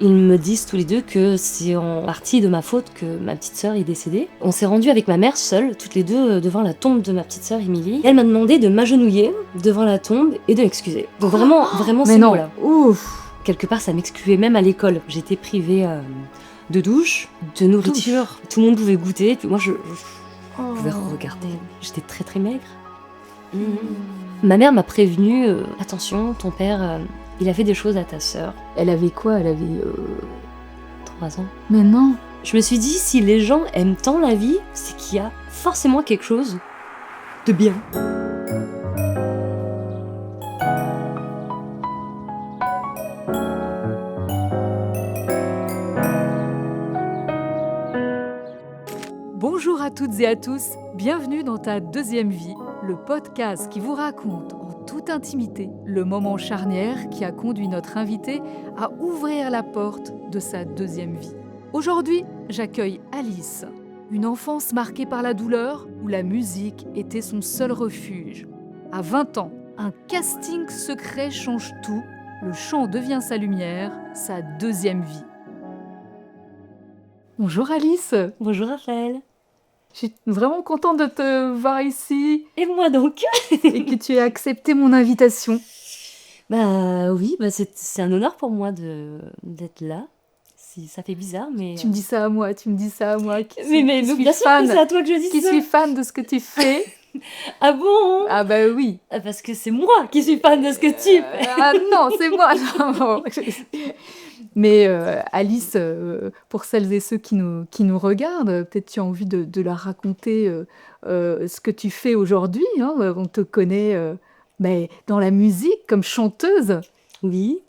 Ils me disent tous les deux que c'est en partie de ma faute que ma petite sœur est décédée. On s'est rendu avec ma mère seule, toutes les deux, devant la tombe de ma petite sœur Émilie. Elle m'a demandé de m'agenouiller devant la tombe et de m'excuser. Donc vraiment Mais ces non, mots-là. ouf. Quelque part, ça m'excluait même à l'école. J'étais privée de douche, de nourriture. Tout le monde pouvait goûter, puis moi je pouvais regarder. J'étais très très maigre. Ma mère m'a prévenue, attention, ton père, il a fait des choses à ta sœur. Elle avait quoi? Elle avait 3 ans. Mais non. Je me suis dit, si les gens aiment tant la vie, c'est qu'il y a forcément quelque chose de bien. Bonjour à toutes et à tous, bienvenue dans Ta deuxième vie, le podcast qui vous raconte en toute intimité le moment charnière qui a conduit notre invité à ouvrir la porte de sa deuxième vie. Aujourd'hui, j'accueille Alice, une enfance marquée par la douleur où la musique était son seul refuge. À 20 ans, un casting secret change tout, le chant devient sa lumière, sa deuxième vie. Bonjour Alice. Bonjour Raphaël. Je suis vraiment contente de te voir ici Et moi donc? et que tu aies accepté mon invitation. Bah oui, c'est un honneur pour moi d'être là. Ça fait bizarre, mais... Tu me dis ça à moi, Mais bien sûr que fan, c'est à toi que je dis qui ça. suis fan de ce que tu fais. Ah bon? Ah bah oui. Parce que c'est moi qui suis fan de ce que tu fais. Ah non, c'est moi. Non. Mais Alice, pour celles et ceux qui nous regardent, peut-être tu as envie de leur raconter ce que tu fais aujourd'hui. Hein. On te connaît mais dans la musique comme chanteuse. Oui.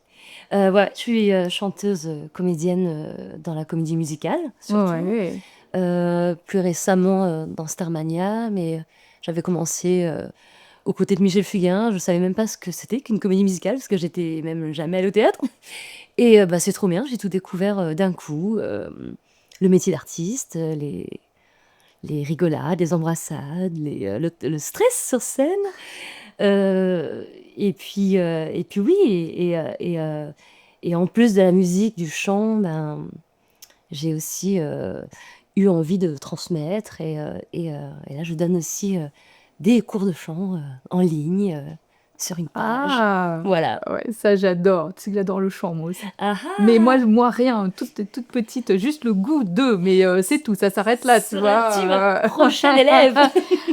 Ouais, je suis chanteuse, comédienne dans la comédie musicale, surtout. Ouais. Plus récemment dans Starmania, mais j'avais commencé aux côtés de Michel Fugain. Je savais même pas ce que c'était qu'une comédie musicale, parce que j'étais même jamais allée au théâtre. Et c'est trop bien, j'ai tout découvert d'un coup. Le métier d'artiste, les rigolades, les embrassades, le stress sur scène. Et puis oui, et en plus de la musique, du chant, ben, j'ai aussi eu envie de transmettre. Et là, je donne aussi des cours de chant en ligne sur une page. Ah, Voilà. ouais, ça j'adore. Tu sais que j'adore le chant, moi aussi. Ah Mais ah! moi rien, toute petite, juste le goût de, mais c'est tout, ça s'arrête là, tu vois. Seras-tu ma prochaine élève?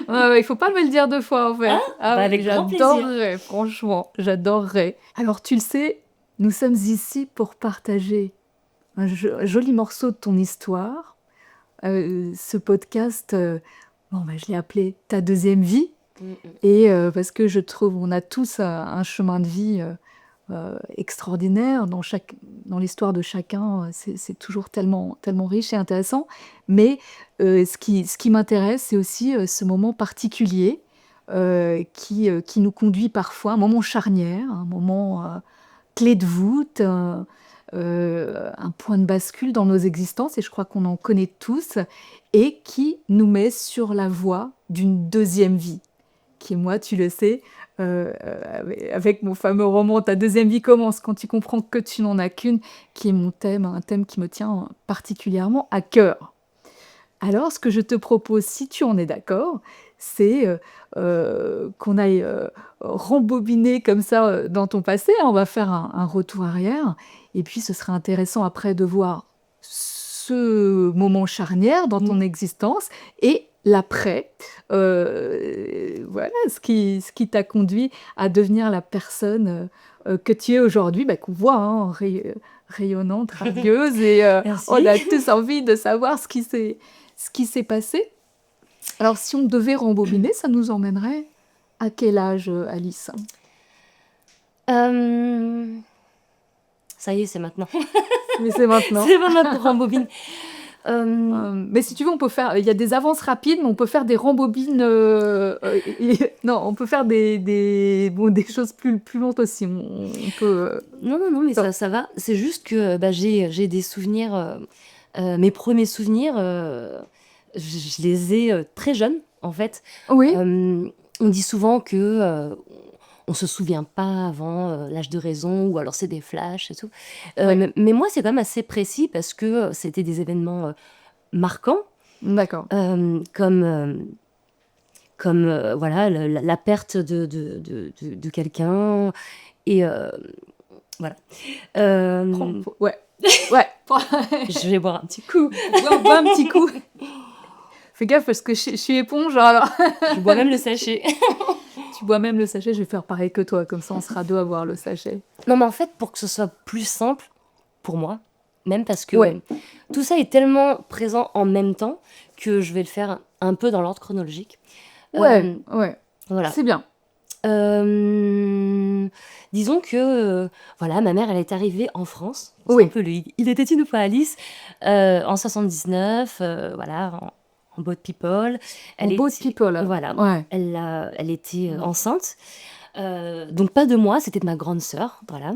Ouais, il faut pas me le dire 2 fois, en fait. Hein? Ah Bah, oui, avec grand plaisir. j'adorerais, franchement, j'adorerais. Alors, tu le sais, nous sommes ici pour partager un joli morceau de ton histoire. Ce podcast, je l'ai appelé Ta deuxième vie. Et parce que je trouve on a tous un chemin de vie extraordinaire dans l'histoire de chacun, c'est toujours tellement riche et intéressant. Mais ce qui m'intéresse, c'est aussi ce moment particulier qui nous conduit parfois, un moment charnière, un moment clé de voûte, un point de bascule dans nos existences, et je crois qu'on en connaît tous, et qui nous met sur la voie d'une deuxième vie qui est moi, tu le sais, avec mon fameux roman Ta deuxième vie commence quand tu comprends que tu n'en as qu'une, qui est mon thème, un thème qui me tient particulièrement à cœur. Alors, ce que je te propose, si tu en es d'accord, c'est qu'on aille rembobiner comme ça dans ton passé. On va faire un retour arrière, et puis ce sera intéressant après de voir ce moment charnière dans ton existence et l'après, voilà, ce qui t'a conduit à devenir la personne que tu es aujourd'hui, qu'on voit hein, rayonnante, radieuse, et Merci. on a tous envie de savoir ce qui s'est passé. Alors, si on devait rembobiner, ça nous emmènerait à quel âge, Alice? Ça y est, c'est maintenant. Mais c'est maintenant. C'est maintenant qu'on rembobine. Mais si tu veux, on peut faire. Il y a des avances rapides, mais on peut faire des rembobines. Non, on peut faire des choses plus lentes aussi. On peut. Non, mais ça va. C'est juste que j'ai des souvenirs. Mes premiers souvenirs, je les ai très jeunes, en fait. Oui. On dit souvent que on se souvient pas avant l'âge de raison, ou alors c'est des flashs et tout. Ouais. Mais moi, c'est quand même assez précis parce que c'était des événements marquants, D'accord. comme voilà, la perte de quelqu'un. Et voilà. Euh, Ouais. Ouais. je vais boire un petit coup. Bois un petit coup. Fais gaffe parce que je suis éponge, alors. Je bois même le sachet. Tu bois même le sachet, je vais faire pareil que toi, comme ça on sera deux à boire le sachet. Non, mais en fait, pour que ce soit plus simple pour moi, même parce que Ouais. tout ça est tellement présent en même temps que je vais le faire un peu dans l'ordre chronologique. Ouais, ouais. Voilà. C'est bien. Disons que voilà, ma mère, elle est arrivée en France. C'est Oui. un peu il était une fois Alice en 79, voilà, en boat people. En boat people. Voilà, Ouais. elle était enceinte. Donc pas de moi, c'était de ma grande sœur, voilà.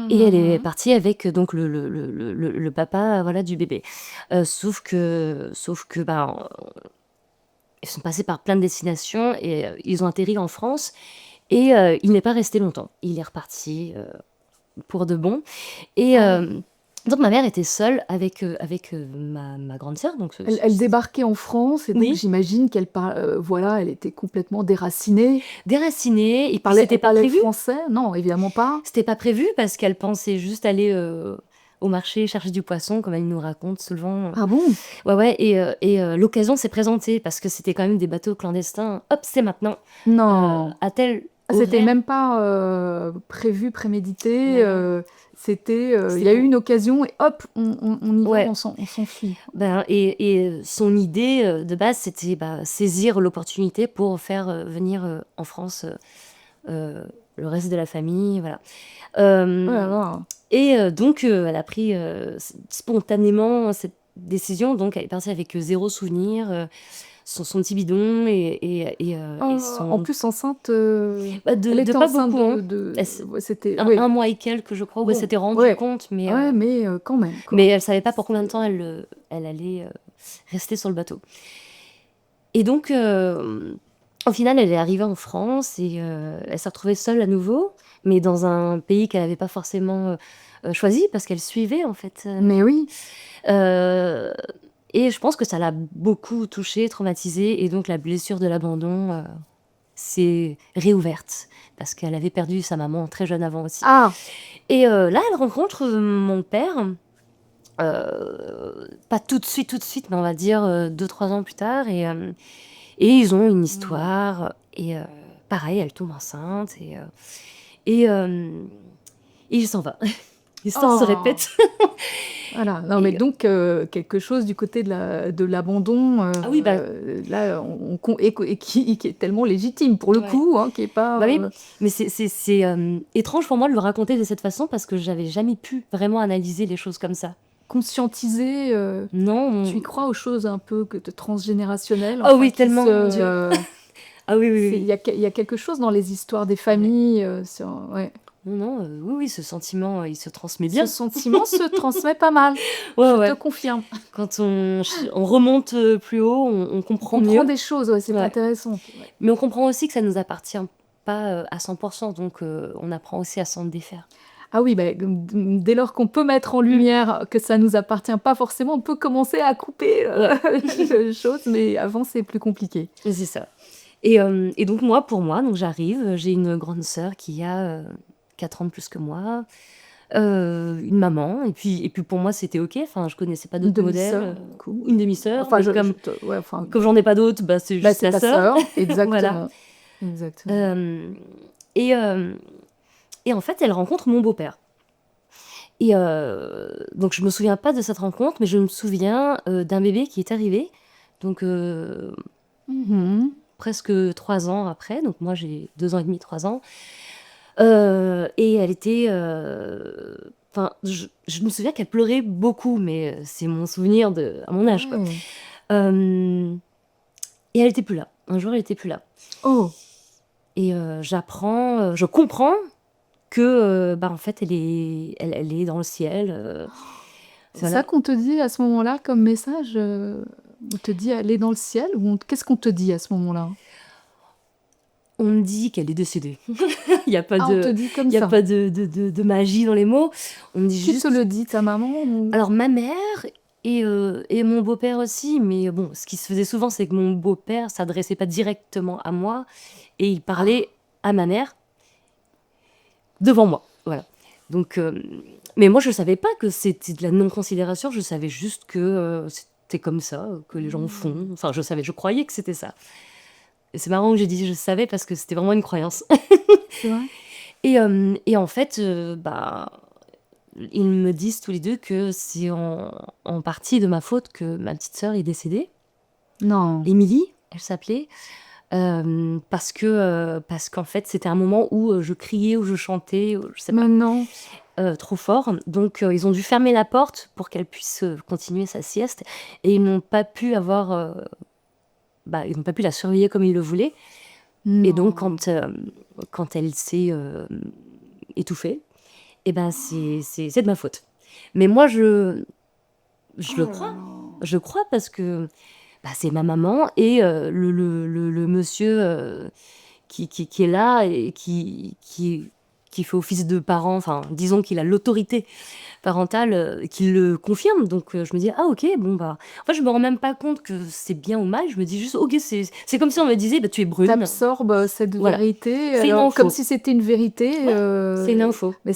Et elle est partie avec donc le papa, voilà, du bébé. Sauf que ben, ils sont passés par plein de destinations et ils ont atterri en France. Et il n'est pas resté longtemps. Il est reparti pour de bon. Et donc ma mère était seule avec ma grande sœur. Donc Elle débarquait en France et donc Oui. j'imagine qu'elle voilà, elle était complètement déracinée. déracinée. Et puis Elle c'était pas parlait prévu. français? Non, évidemment pas. C'était pas prévu parce qu'elle pensait juste aller au marché chercher du poisson, comme elle nous raconte souvent. Ah bon? Ouais. Et l'occasion s'est présentée parce que c'était quand même des bateaux clandestins. Hop, c'est maintenant. Non. À tel C'était horaire. même pas prévu, prémédité. Non. C'était, il y a eu une occasion et hop, on y va, Ouais. on s'enfuit. Ben, et son idée de base, c'était saisir l'opportunité pour faire venir en France le reste de la famille, voilà. Oh là là. Et donc, elle a pris spontanément cette décision. Donc, elle est partie avec zéro souvenir, son petit bidon et En son... plus enceinte, Bah, elle de était pas enceinte beaucoup, hein. ouais, c'était, Un, oui. un mois et quelques, je crois, où elle Bon, s'était rendue ouais, compte, mais ouais, mais quand même, quoi. mais elle savait pas pour combien de temps elle allait rester sur le bateau. Et donc, au final, elle est arrivée en France et elle s'est retrouvée seule à nouveau, mais dans un pays qu'elle n'avait pas forcément choisi parce qu'elle suivait, en fait. Mais oui. Euh, et je pense que ça l'a beaucoup touchée, traumatisée, et donc la blessure de l'abandon s'est réouverte parce qu'elle avait perdu sa maman très jeune avant aussi. Ah, Et là, elle rencontre mon père. Pas tout de suite, mais on va dire 2-3 ans plus tard. Et ils ont une histoire. Et pareil, elle tombe enceinte. Et il s'en va. L'histoire se oh. répète. Voilà. Non, mais Et, donc quelque chose du côté de l'abandon, ah oui, bah, là, et qui est tellement légitime pour le ouais. coup, hein, qui est pas. Bah oui, mais c'est étrange pour moi de le raconter de cette façon parce que j'avais jamais pu vraiment analyser les choses comme ça. Conscientiser, Non. tu y crois aux choses un peu transgénérationnelles, Oh enfin, oui, qui tellement, mon Dieu. Ah oui, oui, il oui. y a quelque chose dans les histoires des familles, ouais. Non, oui, ce sentiment, il se transmet Ce bien. sentiment se transmet pas mal, Ouais, je ouais. te confirme. Quand on remonte plus haut, on comprend On mieux. comprend des choses, ouais, c'est Ouais. intéressant. Ouais. Mais on comprend aussi que ça nous appartient pas à 100%, donc on apprend aussi à s'en défaire. Ah oui, dès lors qu'on peut mettre en lumière que ça nous appartient pas forcément, on peut commencer à couper les choses, mais avant c'est plus compliqué. C'est ça. Et donc pour moi, donc j'arrive, j'ai une grande sœur qui a 4 ans de plus que moi, une maman, et puis pour moi c'était ok, enfin je connaissais pas Une d'autres demi-sœur, modèles, du coup. une demi-sœur, Enfin, mais ouais, enfin, comme j'en ai pas d'autres, c'est juste c'est la ta sœur. sœur, exactement. Voilà. Exactement. Et en fait, elle rencontre mon beau-père. Et donc je me souviens pas de cette rencontre, mais je me souviens d'un bébé qui est arrivé, donc presque 3 ans après, donc moi j'ai 2 ans et demi, 3 ans. Et elle était... Enfin, je me souviens qu'elle pleurait beaucoup, mais c'est mon souvenir à mon âge, quoi. Ouais. Et elle était plus là. Un jour, elle était plus là. Oh, Et je comprends que, en fait, elle est dans le ciel. c'est Voilà. ça qu'on te dit à ce moment-là comme message? On te dit aller dans le ciel ou qu'est-ce qu'on te dit à ce moment-là? On me dit qu'elle est décédée. Il y a pas Ah, on te de dit comme il y a ça. pas de magie dans les mots. On me dit Qui te juste le dit, ta maman ou... alors ma mère et mon beau-père aussi, mais bon, ce qui se faisait souvent, c'est que mon beau-père s'adressait pas directement à moi et il parlait à ma mère devant moi, voilà. Donc mais moi je savais pas que c'était de la non-considération, je savais juste que, c'était comme ça, que les gens font. Enfin je croyais que c'était ça. Et c'est marrant que j'ai dit: «Je savais» parce que c'était vraiment une croyance. C'est vrai? Et en fait, bah, ils me disent tous les 2 que c'est en partie de ma faute que ma petite sœur est décédée. Non. Émilie, elle s'appelait, parce qu'en fait, c'était un moment où, je criais ou je chantais, ou je sais pas, Mais non. trop fort. Donc ils ont dû fermer la porte pour qu'elle puisse, continuer sa sieste et ils n'ont pas pu avoir, ils n'ont pas pu la surveiller comme ils le voulaient et donc Non. quand elle s'est, étouffée et ben, c'est de ma faute. Mais moi je Oh le là crois. là. Je crois parce que, c'est ma maman et le monsieur, qui est là et qui fait office de parent, enfin, disons qu'il a l'autorité parentale, qui le confirme. Donc je me dis: «Ah OK, bon, en fait, je me rends même pas compte que c'est bien ou mal, je me dis juste: «OK, c'est comme si on me disait: "Bah, tu es brune"». T'absorbes cette Voilà, vérité, c'est une alors comme info. si c'était une vérité, Ouais, c'est une info. mais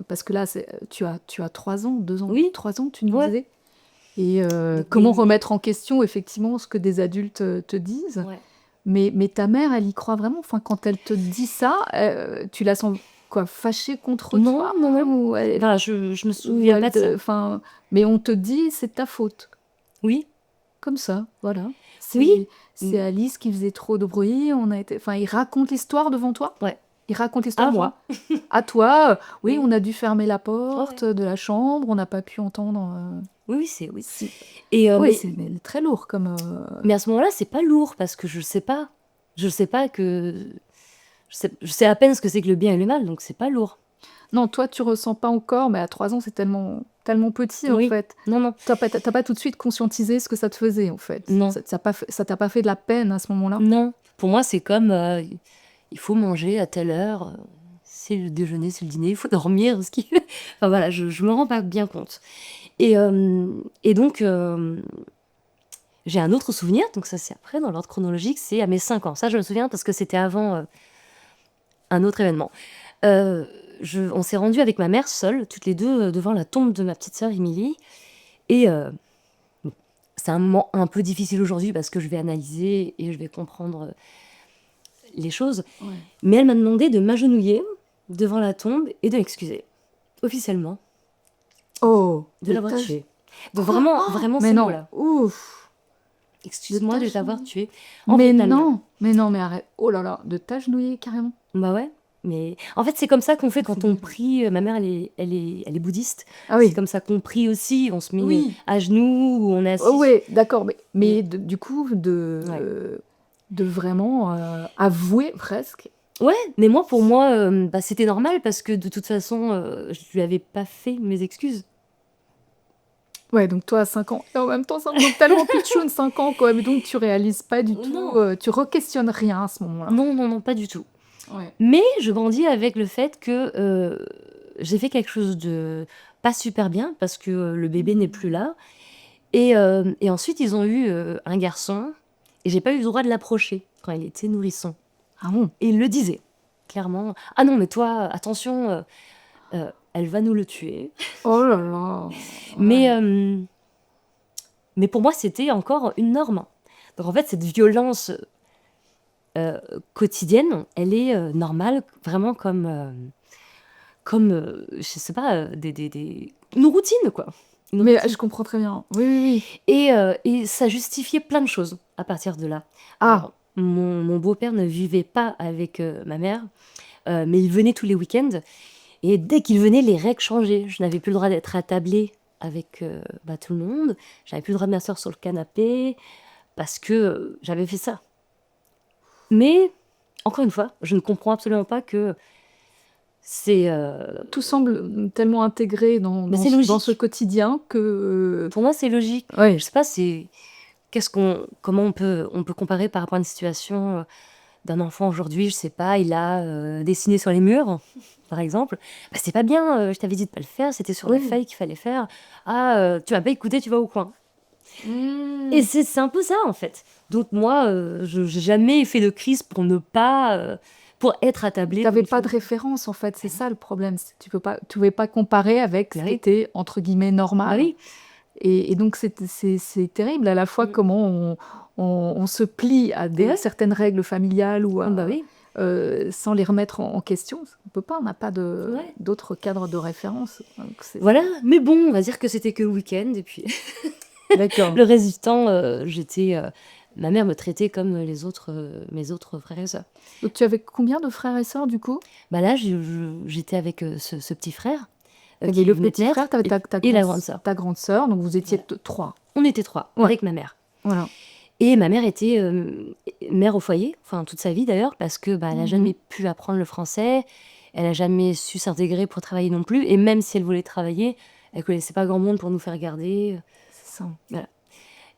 parce que là, tu as 3 ans, 2 ans, Oui, 3 ans, tu nous ouais. disais? Et Donc comment remettre en question effectivement ce que des adultes, te disent? ouais. Mais ta mère, elle y croit vraiment? Enfin, quand elle te dit ça, tu la sens quoi? Fâchée contre Non, toi? non, non. Ou elle Je me ou souviens elle pas de ça. te enfin, mais on te dit: «C'est ta faute». Oui, Comme ça, voilà. oui, C'est Alice qui faisait trop de bruit, on a été enfin, il raconte l'histoire devant toi? ouais, Il raconte à l'histoire devant moi. à toi, oui, Oui. on a dû fermer la Ouais, porte ouais. de la chambre, on n'a pas pu entendre, Oui, oui, c'est oui. si Et oui, c'est très lourd comme, mais à ce moment-là, c'est pas lourd parce que je sais pas. Je sais pas que je sais à peine ce que c'est que le bien et le mal, donc c'est pas lourd. non, toi, tu ressens pas encore, mais à 3 ans, c'est tellement petit, en Oui. fait. Non, non, Tu as pas tout de suite conscientisé ce que ça te faisait, en fait. non, Ça t'a pas fait de la peine à ce moment-là? non. Pour moi, c'est comme, il faut manger à telle heure, c'est le déjeuner, c'est le dîner, il faut dormir, ce qui enfin voilà, je me rends pas bien compte. Et donc j'ai un autre souvenir, donc ça, c'est après dans l'ordre chronologique, c'est à mes 5 ans. Ça, je me souviens parce que c'était avant, un autre événement. Heu, on s'est rendus avec ma mère seules, toutes les 2 devant la tombe de ma petite sœur Émilie et bon, c'est un moment un peu difficile aujourd'hui parce que je vais analyser et je vais comprendre, les choses. Ouais. Mais elle m'a demandé de m'agenouiller devant la tombe et de m'excuser, officiellement, Oh! de De l'avoir t'ag tuée. De Quoi? vraiment, Oh! vraiment Mais ces non! mots-là. Ouf! De «Excuse-moi de t'avoir t'agenouiller? tuée en Mais Vietnam». non! Mais non, mais arrête! Oh là là, de t'agenouiller carrément? Bah ouais, mais en fait, c'est comme ça qu'on fait C'est quand on dingue. prie, ma mère elle est bouddhiste. Ah C'est oui. comme ça qu'on prie aussi, on se met, Oui. à genoux ou on est Oh assis s ouais, d'accord, mais et du coup, ouais. de vraiment, avouer presque. Ouais, mais moi, pour moi, c'était normal parce que de toute façon, je lui avais pas fait mes excuses. Ouais, donc toi à 5 ans et en même temps 5 donc tellement pitchoune, 5 ans quoi, mais donc tu réalises pas du tout, Non, tu re-questionnes rien à ce moment-là? non, non, non, pas du tout. Ouais. Mais je grandis avec le fait que, j'ai fait quelque chose de pas super bien parce que, le bébé n'est plus Mmh. là et ensuite ils ont eu, un garçon et j'ai pas eu le droit de l'approcher quand il était nourrisson Ah bon? et il le disait clairement: «Ah non, mais toi, attention, elle va nous le tuer». Oh là là! Mais, Ouais. mais pour moi, c'était encore une norme. Donc en fait, cette violence, heu, quotidienne, elle est, normale vraiment comme, je sais pas, des une routine quoi, une Mais routine je comprends très bien. Oui, oui, oui. et ça justifiait plein de choses à partir de là. Ah! Alors mon beau-père ne vivait pas avec, ma mère, mais il venait tous les week-ends et dès qu'il venait, les règles changeaient. Je n'avais plus le droit d'être attablée avec, tout le monde. J'avais plus le droit de m'asseoir sur le canapé parce que, j'avais fait ça. Mais encore une fois, je ne comprends absolument pas que c'est, Tout semble, tellement intégré dans mais dans c'est ce dans ce logique. quotidien que, Pour moi, c'est logique. Je ouais. sais pas, comment on peut comparer par rapport à une situation, d'un enfant aujourd'hui, je sais pas, il a dessiné sur les murs, par exemple. Bah, c'est pas bien, je t'avais dit de pas le faire, c'était sur la Oui. feuille qu'il fallait faire. Ah, tu m'as pas écouté, tu vas au coin. Et Mmh. c'est un peu ça, en fait. Donc moi, je n'ai jamais fait de crise pour ne pas, pour être attablée pour T'avais une pas de chose. référence, en fait, Bah c'est non, ça le problème. Tu pouvais pas comparer avec bah ce qui oui, était entre guillemets bah «normal». oui. Et donc c'est terrible à la fois Mm. comment on se plie à Ouais, certaines règles familiales ou bah oui, sans les remettre en question. On peut pas, on n'a pas ouais. d'autres cadres de référence. Donc Voilà, mais bon, on va dire que c'était que le week-end, et puis D'accord. le reste du temps, ma mère me traitait comme mes autres frères et sœurs. Donc tu avais combien de frères et sœurs du coup? Bah là, j'étais avec ce petit frère Tu avais qui le venait de petit frère, naître, tu avais et la grande sœur. ta grande sœur, donc vous étiez Voilà. 3. On était trois, Ouais, avec ma mère. voilà. Et ma mère était mère au foyer, enfin toute sa vie d'ailleurs, parce que bah, elle n'a Mhm. jamais pu apprendre le français, elle n'a jamais su s'intégrer pour travailler non plus, et même si elle voulait travailler, elle connaissait pas grand monde pour nous faire garder. C'est ça. Voilà.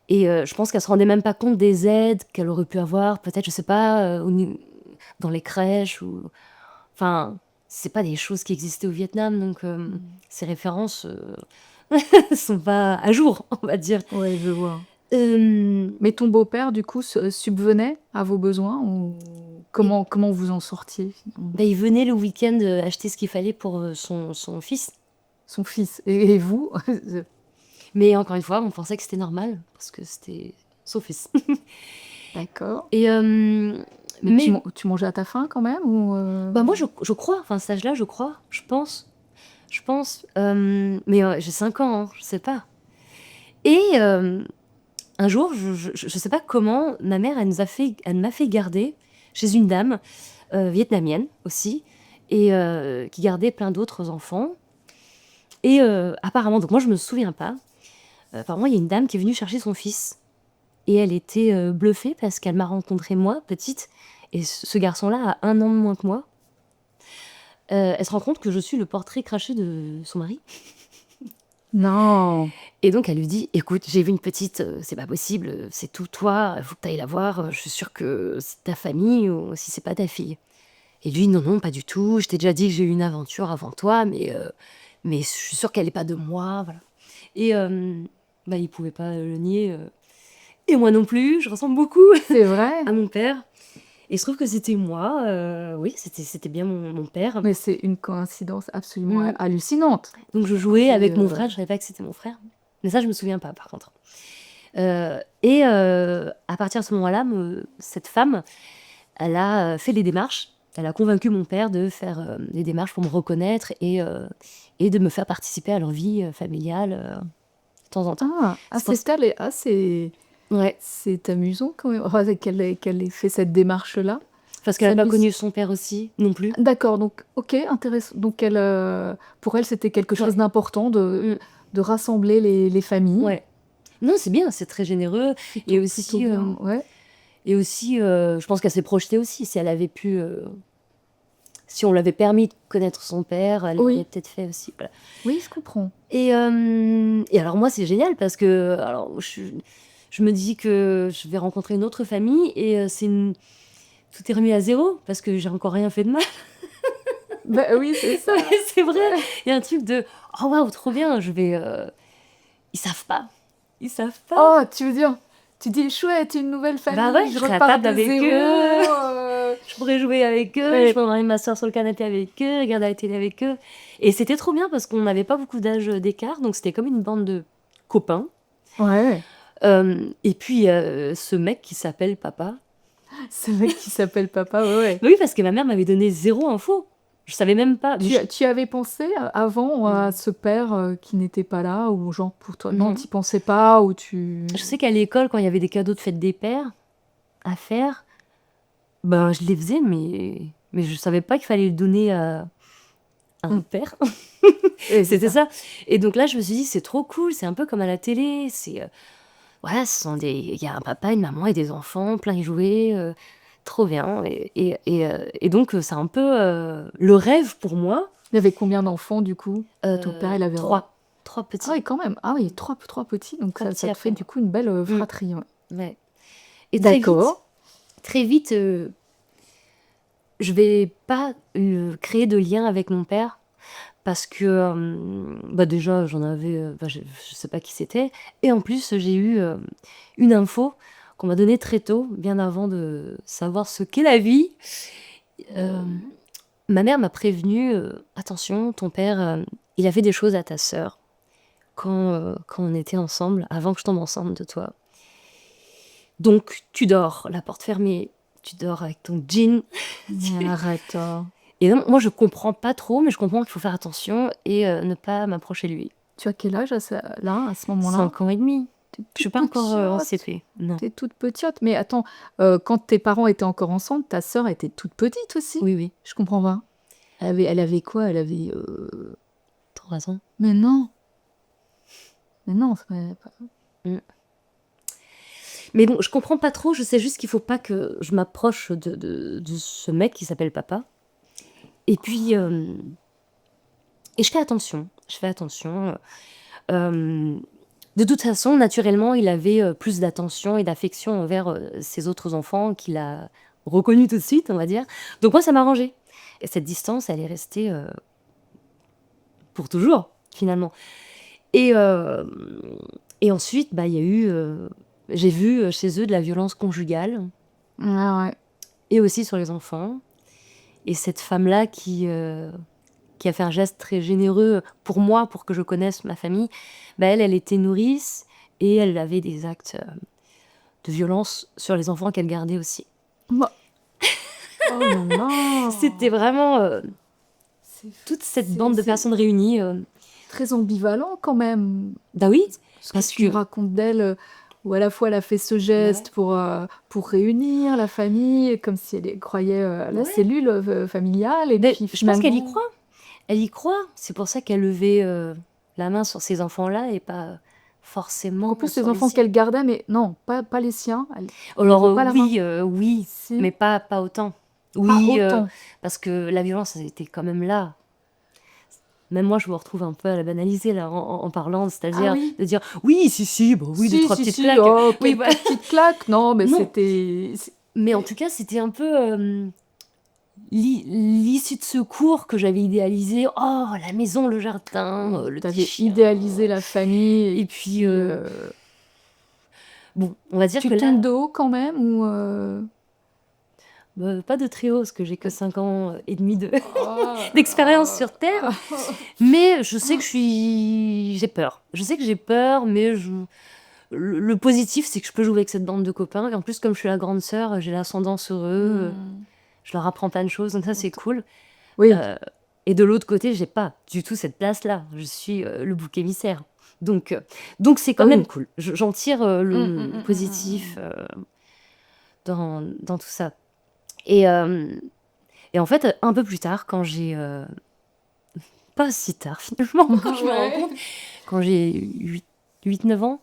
Et je pense qu'elle se rendait même pas compte des aides qu'elle aurait pu avoir, peut-être, je sais pas, dans les crèches, ou... Enfin, c'est pas des choses qui existaient au Vietnam, donc Mhm. ces références sont pas à jour, on va dire. Ouais, je vois. Euh, Mais ton beau-père, du coup, subvenait à vos besoins ou et comment vous en sortiez finalement? bah, il venait le week-end acheter ce qu'il fallait pour son fils. Son fils et vous? Mais encore une fois, on pensait que c'était normal, parce que c'était son fils. D'accord. Et, Mais mais tu mangeais à ta faim quand même ou bah, moi, je crois, enfin, à cet âge-là, je crois, je pense. Je pense. Mais j'ai 5 ans, hein, je sais pas. Et un jour, je sais pas comment, ma mère, elle m'a fait garder chez une dame vietnamienne aussi, et qui gardait plein d'autres enfants. Et apparemment, donc moi, je me souviens pas. Apparemment, il y a une dame qui est venue chercher son fils. Et elle était bluffée parce qu'elle m'a rencontrée, moi, petite. Et ce garçon-là a 1 an de moins que moi. Elle se rend compte que je suis le portrait craché de son mari. Non. Et donc, elle lui dit, écoute, j'ai vu une petite, c'est pas possible, c'est tout toi, il faut que tu ailles la voir, je suis sûre que c'est ta famille ou si c'est pas ta fille. Et lui, non, non, pas du tout, je t'ai déjà dit que j'ai eu une aventure avant toi, mais je suis sûre qu'elle est pas de moi, voilà. Et bah, il pouvait pas le nier, et moi non plus, je ressemble beaucoup C'est vrai? à mon père. Et il se trouve que c'était moi, oui, c'était bien mon père. Mais c'est une coïncidence absolument Mm. hallucinante. Donc je jouais C'est avec mon frère, je savais pas que c'était mon frère. Mais ça, je me souviens pas, par contre. Et à partir de ce moment-là, cette femme, elle a fait les démarches. Elle a convaincu mon père de faire des démarches pour me reconnaître et de me faire participer à leur vie familiale de temps en temps. C'est pour ça- Ouais, c'est amusant quand même enfin, qu'elle ait fait cette démarche-là. parce qu'elle C'est n'a pas halluc connu son père aussi, non plus. D'accord, donc OK, intéressant. Donc pour elle, c'était quelque chose Ouais, d'important mm, de rassembler les familles. ouais. Non, c'est bien, c'est très généreux. Et Plutôt aussi, bien, ouais. je pense qu'elle s'est projetée aussi. Si elle avait pu, si on l'avait permis de connaître son père, elle l'aurait Oui, peut-être fait aussi. Voilà. oui, je comprends. Et alors moi, c'est génial parce que alors, je me dis que je vais rencontrer une autre famille et tout est remis à zéro parce que j'ai encore rien fait de mal. Bah oui, c'est ça. Ouais, c'est vrai. Ouais. Il y a un truc de oh waouh, trop bien. Ils savent pas. Ils savent pas. Oh, tu veux dire, tu dis chouette, une nouvelle Bah ouais, famille, je je serais à repars table de avec zéro. eux. Je pourrais jouer avec eux, je Ouais. pourrais emmener ma soeur sur le canapé avec eux, regarder la télé avec eux. Et c'était trop bien parce qu'on n'avait pas beaucoup d'âge d'écart, donc c'était comme une bande de copains. Ouais. Et puis ce mec qui s'appelle papa. Ce mec qui s'appelle papa, ouais, ouais. Bah oui, parce que ma mère m'avait donné 0 info. Je savais même pas. Mais Tu avais pensé avant à non. ce père qui n'était pas là, ou genre pour toi, non, Non. t'y pensais pas, ou tu... Je sais qu'à l'école, quand il y avait des cadeaux de fête des pères à faire, ben je les faisais, mais je savais pas qu'il fallait le donner à un Mm. père. Et c'est C'était ça. ça. Et donc là, je me suis dit, c'est trop cool, c'est un peu comme à la télé. Voilà, il y a un papa, une maman et des enfants, plein de jouets, trop bien. Et donc, c'est un peu le rêve pour moi. Il y avait combien d'enfants du coup? Ton père, il avait... 3. 3 Ah petits. oui, quand même. Ah oui, trois petits, donc 3 petits ça te après fait du moi. coup une belle Mm, fratrie. Ouais. ouais. Et D'accord. très vite, je vais pas créer de lien avec mon père parce que bah déjà j'en avais, bah, je sais pas qui c'était, et en plus j'ai eu une info qu'on m'a donnée très tôt, bien avant de savoir ce qu'est la vie. Euh, Mmh. Ma mère m'a prévenu, attention, ton père, il a fait des choses à ta sœur quand on était ensemble, avant que je tombe enceinte de toi. Donc tu dors, la porte fermée, tu dors avec ton jean. Mais arrête, Et non, moi je comprends pas trop, mais je comprends qu'il faut faire attention et ne pas m'approcher de lui. tu as quel âge là, à ce moment-là? 5 ans et demi. Tu Je suis toute pas encore en petite, CP, non. tu toute petite. Mais attends, quand tes parents étaient encore ensemble, ta sœur était toute petite aussi? Oui, oui, Je comprends pas. Elle avait quoi? Elle avait, 3 ans. mais non! Mais non, c'est pas Mm. Mais bon, je comprends pas trop, je sais juste qu'il faut pas que je m'approche de ce mec qui s'appelle papa. Et puis, et je fais attention, de toute façon, naturellement, il avait plus d'attention et d'affection envers ses autres enfants qu'il a reconnu tout de suite, on va dire. Donc moi, ça m'a arrangé. Et cette distance, elle est restée pour toujours, finalement. Et, euh, et ensuite, bah, il y a eu, j'ai vu chez eux de la violence conjugale ah ouais. et aussi sur les enfants. Et cette femme-là qui a fait un geste très généreux pour moi, pour que je connaisse ma famille, bah elle était nourrice et elle avait des actes de violence sur les enfants qu'elle gardait aussi. Bah, oh là là! C'était vraiment C'est toute cette bande de c'est personnes réunies. très ambivalent quand même, Bah oui, ce que parce tu me que racontes d'elle, où à la fois elle a fait ce bah ouais. geste pour réunir la famille, comme si elle croyait, à la Ouais. cellule, familiale et Mais puis je pense qu'elle y finalement croit. Elle y croit. C'est pour ça qu'elle levait la main sur ces enfants-là et pas en forcément plus les sur les enfants siens. qu'elle gardait, mais non, pas les siens, elle Alors levait pas la main? oui, Si, mais pas autant. pas Oui, autant. parce que la violence, elle était quand même là. Même moi, je me retrouve un peu à la banaliser là, en parlant, Ah c'est-à-dire oui? de dire oui, si, bah oui, deux, Si, trois si, petites si, claques. oh, Oui, quelques voilà. petites claques, non, mais Non, c'était mais en tout cas, c'était un peu l'issue de secours que j'avais idéalisé. Oh, la maison, le jardin, oui, le tu petit avais chien. idéalisé la famille et Et puis, puis, bon, on va dire tu que tournes là, de haut quand même ou pas de très haut, parce que j'ai que 5 ans et demi Oh d'expérience sur Terre. là Mais je sais que j'ai peur. Je sais que j'ai peur, mais le positif, c'est que je peux jouer avec cette bande de copains. Et en plus, comme je suis la grande sœur, j'ai l'ascendant sur eux. Mmh. Je leur apprends plein de choses, donc ça, c'est cool. Oui. Euh, et de l'autre côté, j'ai pas du tout cette place-là. Je suis le bouc émissaire. Donc c'est Ah quand même oui. cool. J'en tire Mmh, le mmh, mmh, mmh, positif mmh. dans tout ça. Et, euh, et en fait, un peu plus tard, quand j'ai... pas si tard finalement, quand je me rends compte, Ouais. quand j'ai 8 9 ans,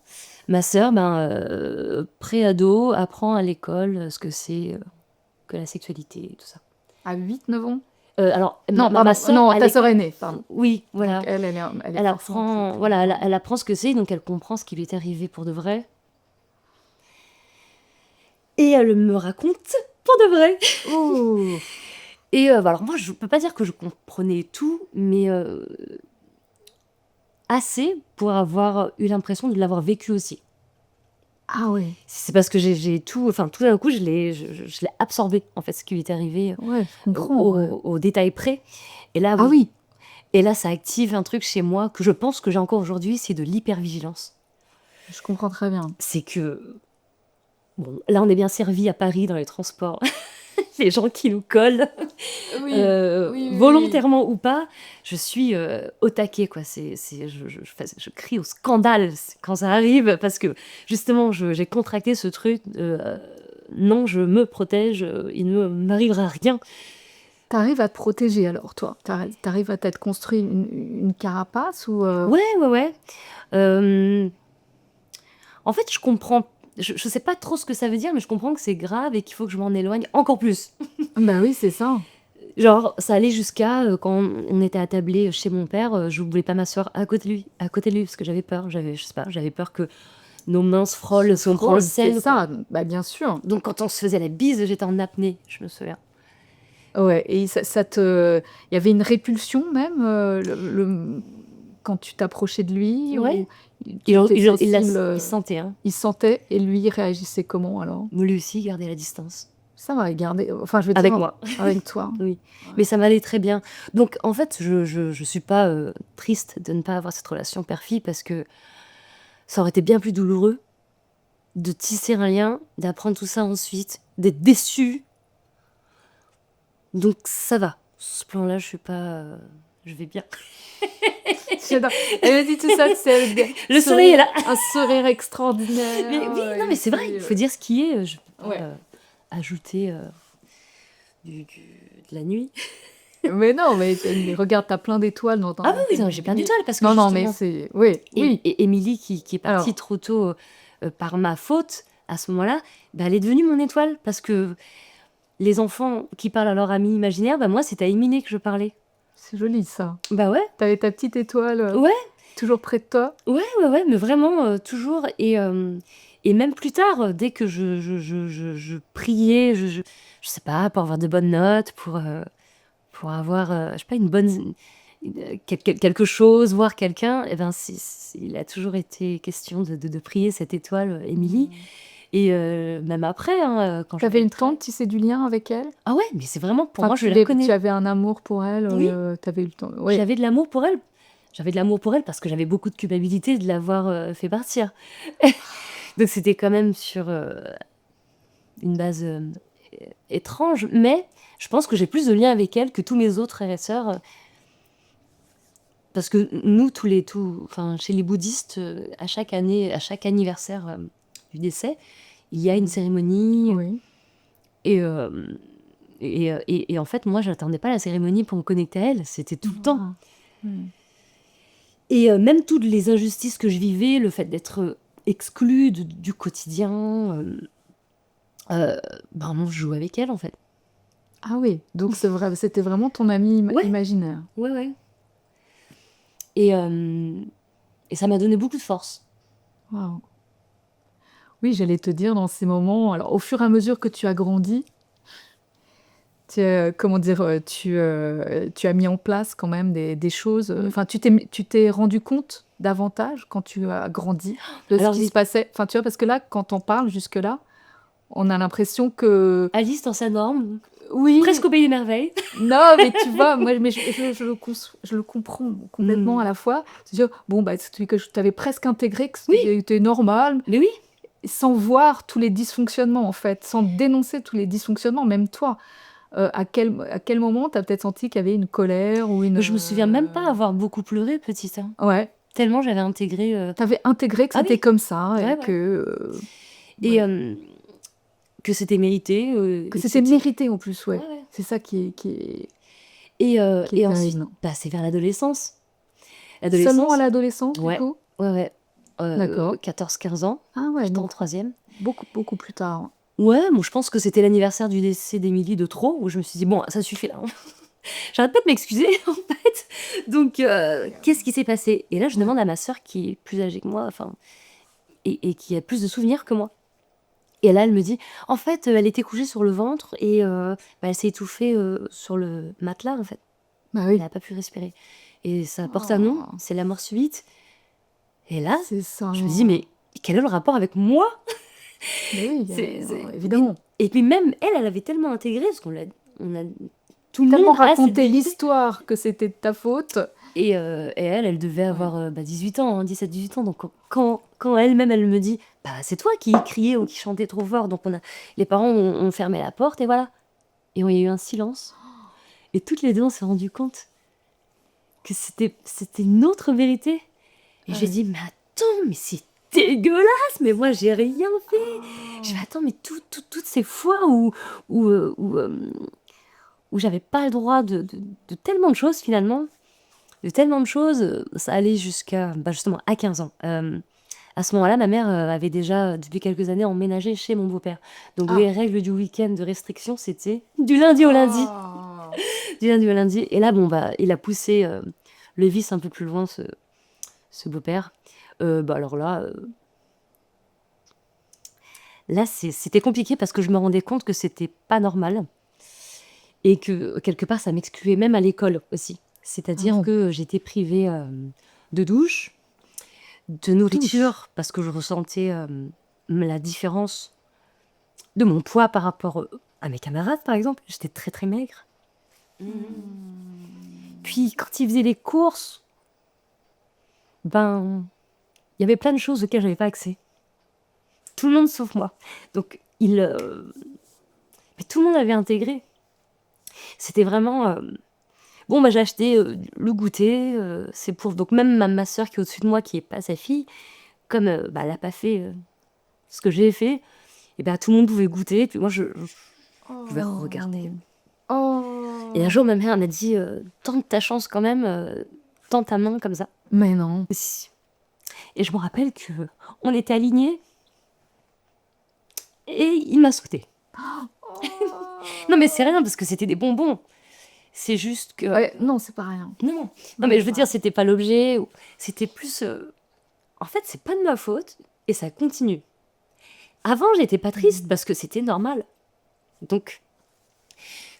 ma sœur, pré-ado, apprend à l'école ce que c'est que la sexualité et tout ça. À 8 9 ans? Alors, Non, ma pardon, sœur, non, à ta sœur l'école, aînée, pardon. oui, Donc voilà, elle est elle forcément apprend, plus voilà, grande. elle apprend ce que c'est, donc elle comprend ce qui lui est arrivé pour de vrai, et elle me raconte pour de vrai. Oh! Et alors moi, je peux pas dire que je comprenais tout, mais assez pour avoir eu l'impression de l'avoir vécu aussi. Ah ouais. C'est parce que j'ai tout, enfin tout d'un coup, je l'ai absorbé, en fait, ce qui lui est arrivé Ouais, je au, comprends, ouais. au détail près. Et là, Ah oui. oui! Et là, ça active un truc chez moi que je pense que j'ai encore aujourd'hui, c'est de l'hypervigilance. Je comprends très bien. C'est que, bon, là, on est bien servi à Paris dans les transports. Les gens qui nous collent, Oui, oui, oui, oui. volontairement ou pas, je suis au taquet, quoi. Je crie au scandale quand ça arrive, parce que justement, j'ai contracté ce truc. Non, je me protège, il ne m'arrivera rien. T'arrives à te protéger alors, toi? T'arrives à t'être construit une carapace ou Ouais, ouais, ouais. Euh, En fait, je comprends. Je sais pas trop ce que ça veut dire, mais je comprends que c'est grave et qu'il faut que je m'en éloigne encore plus. Bah oui, c'est ça. Genre, ça allait jusqu'à quand on était attablés chez mon père, je voulais pas m'asseoir à côté de lui, parce que j'avais peur. Je sais pas, j'avais peur que nos mains se frôlent si on prend le Frôle, c'est sel, quoi. ça. Bah bien sûr. Donc, quand on se faisait la bise, j'étais en apnée, je me souviens. Ouais, et il y avait une répulsion même, quand tu t'approchais de lui, Ouais, ou tu étais sensible, il sentait, hein. il sentait, et lui, il réagissait comment alors? Lui aussi, il gardait la distance. Ça va, garder, enfin, je veux Avec dire, moi. avec toi? Oui, Ouais. mais ça m'allait très bien. Donc en fait, je suis pas, triste de ne pas avoir cette relation père-fille parce que ça aurait été bien plus douloureux de tisser un lien, d'apprendre tout ça ensuite, d'être déçue. Donc ça va. Sur ce plan-là, je suis pas, je vais bien. J'adore. Elle me dit tout ça, c'est avec des Le soleil est là. un sourire extraordinaire, Mais oui, non, mais et c'est vrai, il puis, faut dire ce qui est, je peux pas, ouais. ajouter, de la nuit. Mais non, mais regarde, tu plein d'étoiles dans Ah oui, ton oui, non, j'ai plein d'étoiles parce que non, non, mais justement c'est oui, oui. et Émilie qui est partie Alors, trop tôt, par ma faute, à ce moment-là, bah, elle est devenue mon étoile parce que les enfants qui parlent à leur ami imaginaire, bah, moi, c'est à Émilie que je parlais. c'est joli ça. Bah, ouais, Tu avais ta petite étoile, ouais, toujours près de toi? ouais, ouais, ouais, mais vraiment, toujours et même plus tard, dès que je priais, je sais pas, pour avoir de bonnes notes, pour avoir, je sais pas, une bonne quelque chose, voir quelqu'un, et ben, il a toujours été question de prier cette étoile, Émilie. Mmh. Et même après, hein, quand Tu je vais avais une être tante, tissé du lien avec elle? ah ouais, mais c'est vraiment pour Enfin, moi, je la tu reconnais. avais un amour pour elle, Oui, tu avais eu le temps, oui. j'avais de l'amour pour elle. J'avais de l'amour pour elle parce que j'avais beaucoup de culpabilité de l'avoir, fait partir. Donc c'était quand même sur, une base, étrange, mais je pense que j'ai plus de liens avec elle que tous mes autres frères et sœurs, parce que nous, enfin, chez les bouddhistes, à chaque année, à chaque anniversaire, du décès, il y a une Mmh. cérémonie, Oui. et en fait, moi, j'attendais pas la cérémonie pour me connecter à elle, c'était tout le temps. Ah. Mmh. Et même toutes les injustices que je vivais, le fait d'être, exclue du quotidien, ben non, je joue avec elle, en fait. Ah oui, donc c'est vrai, c'était vraiment ton ami Ouais, imaginaire. ouais, ouais. Et ça m'a donné beaucoup de force. Waouh! Oui, j'allais te dire, dans ces moments, alors au fur et à mesure que tu as grandi, comment dire? Tu as mis en place quand même des choses, Mmh. enfin, tu t'es rendu compte davantage quand tu as grandi de ce Alors qui se j'ai passait? Enfin, tu vois? Parce que là, quand on parle jusque-là, on a l'impression que Alice dans sa norme, presque oui, au pays des merveilles. non, mais tu vois, moi, mais je le comprends complètement à Mmh. la fois. C'est-à-dire, bon, bah, c'était que tu avais presque intégré que Oui, c'était normal, mais oui. sans voir tous les dysfonctionnements, en fait, sans dénoncer tous les dysfonctionnements, même toi. À quel moment tu as peut-être senti qu'il y avait une colère ou une, Je me souviens même pas avoir beaucoup pleuré petite, hein. ouais, Tellement j'avais intégré, tu avais intégré que ah c'était oui, comme ça, ouais, et ouais, et ouais, que c'était mérité, que et que c'était c'était mérité en plus, ouais, ouais. ouais, C'est ça qui est et ensuite, terrible. bah, c'est vers l'adolescence. Seulement à L'adolescence, l'adolescence, du ouais, coup? ouais, ouais, D'accord. 14-15 ans, Ah ouais, j'étais en donc troisième. beaucoup, beaucoup plus tard. Ouais, bon, je pense que c'était l'anniversaire du décès d'Émilie de trop, où je me suis dit: «Bon, ça suffit là, hein». J'arrête pas de m'excuser, en fait. Donc qu'est-ce qui s'est passé? Et là, je Ouais. demande à ma sœur qui est plus âgée que moi, enfin, et qui a plus de souvenirs que moi. Et là, elle me dit: «En fait, elle était couchée sur le ventre et bah, elle s'est étouffée, sur le matelas, en fait. Bah Elle oui. a pas pu respirer et ça porte un nom, Oh, c'est la mort subite». Et là, c'est ça. je me dis: «Mais quel est le rapport avec moi?» Mais oui, C'est évidemment. et puis même elle, elle avait tellement intégré parce on a tout le Tellement monde a cette raconté vérité. l'histoire que c'était de ta faute. Et elle devait Ouais. avoir, bah, 18 ans, hein, 17-18 ans, donc quand elle-même, elle me dit: «Bah, c'est toi qui criais ou qui chantais trop fort», donc les parents ont fermé la porte et voilà. Et il y a eu un silence et toutes les 2 on s'est rendues compte que c'était une autre vérité et Ah j'ai oui. dit: «Mais attends, mais c'est dégueulasse, mais moi j'ai rien fait!» Je Oh. fais: «Attends, mais toutes ces fois où j'avais pas le droit de tellement de choses finalement, de tellement de choses, ça allait jusqu'à, bah, justement à 15 ans. À ce moment-là, ma mère, avait déjà, depuis quelques années, emménagé chez mon beau-père. Donc Ah! les règles du week-end de restriction, c'était du lundi au lundi. Oh! Du lundi au lundi et là, bon, bah, il a poussé, le vice un peu plus loin, ce beau-père. Bah, alors là, c'était compliqué parce que je me rendais compte que c'était pas normal et que quelque part ça m'excluait même à l'école aussi. C'est-à-dire Oh, que j'étais privée de douche, de douche. nourriture, parce que je ressentais la différence de mon poids par rapport à mes camarades, par exemple. J'étais très très maigre. Puis quand ils faisaient les courses, ben, il y avait plein de choses auxquelles j'avais pas accès. Tout le monde sauf moi. Donc, mais tout le monde avait intégré. C'était vraiment... Bon, bah, j'ai acheté le goûter. C'est pour... Donc, même ma soeur qui est au-dessus de moi, qui est pas sa fille, comme bah, elle a pas fait ce que j'ai fait, et ben tout le monde pouvait goûter. Puis moi, je pouvais regarder. Et un Oh. jour, ma mère m'a dit tente ta chance quand même, tends ta main comme ça. Mais non. Et je me rappelle que on était alignés et il m'a sauté. Non, mais c'est rien parce que c'était des bonbons. C'est juste que. Ouais, non, c'est pas rien. Non, Non, mais je c'est veux pas dire, rien. c'était pas l'objet. C'était plus. En fait, c'est pas de ma faute et ça continue. Avant, j'étais pas triste parce que c'était normal. Donc,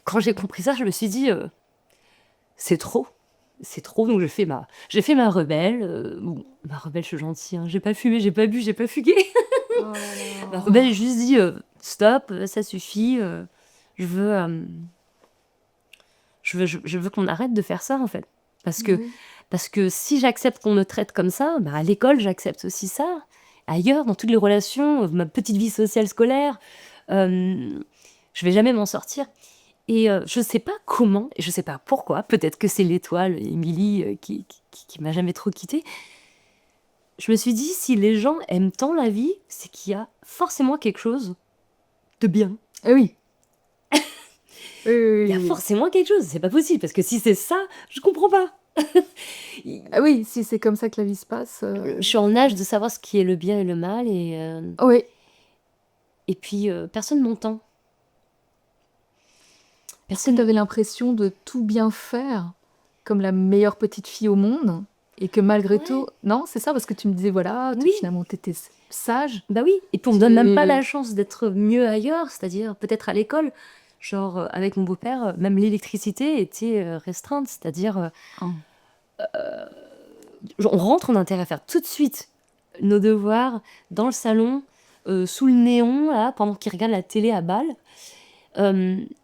quand j'ai compris ça, je me suis dit c'est trop. C'est trop, donc j'ai fait ma rebelle. Bon, ma rebelle, je suis gentille, hein. J'ai pas fumé, j'ai pas bu, j'ai pas fugué. Oh là Ma là. rebelle, j'ai juste dit stop, ça suffit. Je veux, je veux qu'on arrête de faire ça en fait. Parce Mais que, oui. parce que si j'accepte qu'on me traite comme ça, bah, à l'école, j'accepte aussi ça. Ailleurs, dans toutes les relations, ma petite vie sociale scolaire, je vais jamais m'en sortir. Et je sais pas comment, et je sais pas pourquoi, peut-être que c'est l'étoile, Émilie, qui m'a jamais trop quittée. Je me suis dit, si les gens aiment tant la vie, c'est qu'il y a forcément quelque chose de bien. Eh oui. Oui, Il y oui, a oui, oui. forcément quelque chose, c'est pas possible, parce que si c'est ça, je comprends pas. Ah oui, si c'est comme ça que la vie se passe. Je suis en âge de savoir ce qui est le bien et le mal, Oui. et puis personne m'entend. Est-ce que tu Personne. avais l'impression de tout bien faire comme la meilleure petite fille au monde et que malgré tout... Ouais, Non, c'est ça, parce que tu me disais, voilà, oui, finalement, tu étais sage. bah oui. Et puis on me donne même pas Tu... la chance d'être mieux ailleurs, c'est-à-dire peut-être à l'école. Genre, avec mon beau-père, même l'électricité était restreinte, c'est-à-dire Oh. on rentre, on a intérêt à faire tout de suite nos devoirs dans le salon, sous le néon, là, pendant qu'ils regardent la télé à balle.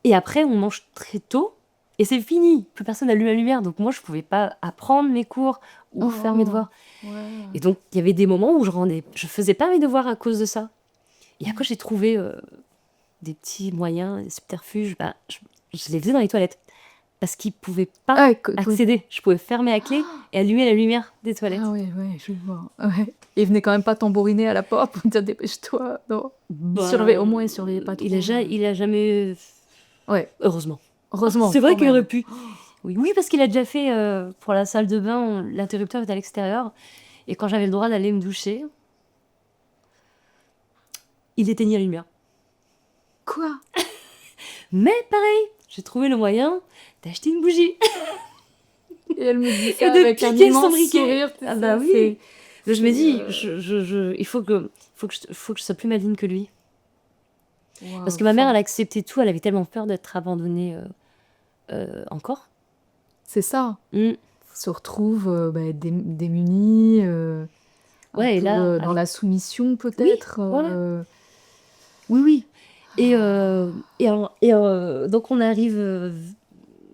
Et après, on mange très tôt, et c'est fini. Plus personne n'allume la lumière, donc moi, je pouvais pas apprendre mes cours ou faire mes Oh. devoirs. Ouais. Et donc, il y avait des moments où je faisais pas mes devoirs à cause de ça. Et après, j'ai trouvé des petits moyens, des subterfuges. Bah, je les faisais dans les toilettes. Parce qu'ils pouvaient pas Ah, ouais, accéder. Je pouvais fermer la clé et allumer la lumière des ah toilettes. ouais, ouais, je vois. Ouais. Et il venait quand même pas tambouriner à la porte pour te dire dépêche-toi. Non. Au moins, il Ben, surveillait pas trop. il a jamais. Ouais, Heureusement. heureusement, C'est vrai quand qu'il aurait même. pu. Oui, oui, parce qu'il a déjà fait pour la salle de bain, l'interrupteur était à l'extérieur. Et quand j'avais le droit d'aller me doucher, il éteignait la lumière. Quoi? Mais pareil, j'ai trouvé le moyen d'acheter une bougie Et elle me dit et ça de avec un piquer son immense briquet. sourire, tu Ah bah sais. oui. Je me dis, C'est, il faut que je sois plus maligne que lui. Parce waouh, que ma mère, elle fort. acceptait tout, elle avait tellement peur d'être abandonnée encore. C'est ça. Mm. Se retrouve bah, démunie, un Ouais, et peu là, dans la soumission oui, peut-être. voilà. Oui, oui. Donc on arrive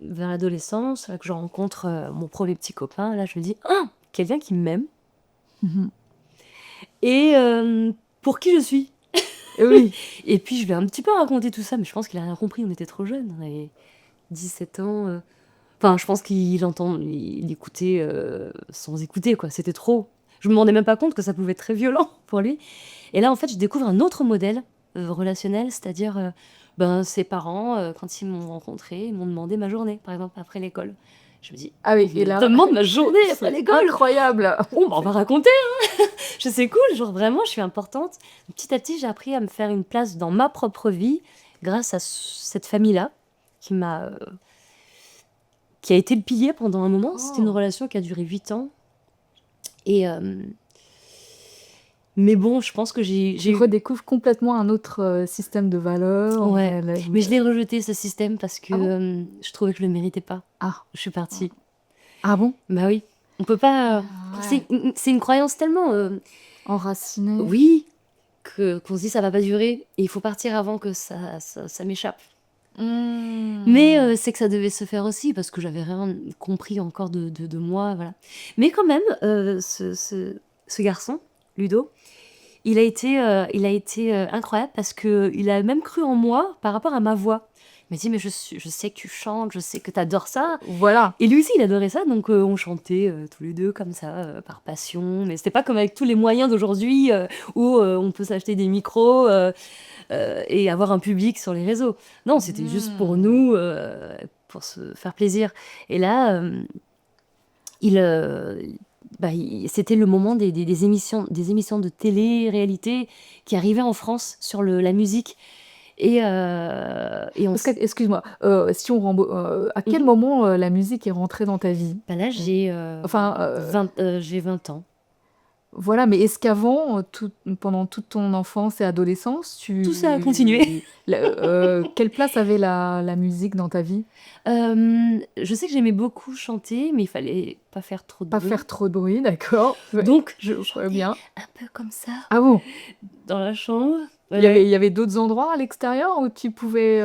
vers l'adolescence, là que je rencontre mon premier petit copain. Là, je me dis, ah, quelqu'un qui m'aime Mhm. et pour qui je suis. Et oui, Et puis je lui ai un petit peu raconté tout ça, mais je pense qu'il a rien compris. On était trop jeunes, et 17 ans. Enfin, je pense il écoutait sans écouter, quoi. C'était trop. Je me rendais même pas compte que ça pouvait être très violent pour lui. Et là, en fait, je découvre un autre modèle relationnel, c'est-à-dire, ben, ses parents, quand ils m'ont rencontré, ils m'ont demandé ma journée, par exemple, après l'école. Je me dis, ah on oui, et me là, demande ma journée après c'est l'école. incroyable. Bon, ben, on va raconter. Je sais cool, genre vraiment, je suis importante. Petit à petit, j'ai appris à me faire une place dans ma propre vie grâce à cette famille-là qui qui a été le pilier pendant un moment. C'était une Oh. relation qui a duré 8 ans. Et, Mais bon, je pense que Tu redécouvres complètement un autre système de valeurs. Ouais, mais je l'ai rejeté ce système parce que Ah bon? je trouvais que je le méritais pas. Ah. Je suis partie. Ah bon? Bah oui, on peut pas. Ah C'est ouais. c'est une croyance tellement, Enraciné. oui, qu'on se dit ça va pas durer et il faut partir avant que ça m'échappe. Mais Mmh. c'est que ça devait se faire aussi parce que j'avais rien compris encore de moi, voilà. Mais quand même, ce garçon, Ludo, il a été incroyable parce que il a même cru en moi par rapport à ma voix. Il m'a dit: «Mais je sais que tu chantes, je sais que tu adores ça». Voilà. Et lui aussi, il adorait ça, donc on chantait tous les deux comme ça, par passion. Mais c'était pas comme avec tous les moyens d'aujourd'hui où on peut s'acheter des micros et avoir un public sur les réseaux. Non, c'était juste pour Mmh. nous, pour se faire plaisir. Et là, il, c'était le moment des émissions de télé-réalité qui arrivaient en France sur la musique. Et on Parce que, excuse-moi, si on à quel Mhm. moment la musique est rentrée dans ta vie? Bah là, Enfin, j'ai 20 ans. voilà, mais est-ce qu'avant, pendant toute ton enfance et adolescence, Tout ça a continué. quelle place avait la musique dans ta vie? Je sais que j'aimais beaucoup chanter, mais il fallait pas faire trop de Pas bruit. faire trop de bruit, d'accord. Ouais, Donc, je je vois chantais bien. un peu comme ça Ah bon? dans la chambre. Il y avait, Ouais. il y avait d'autres endroits à l'extérieur où tu pouvais...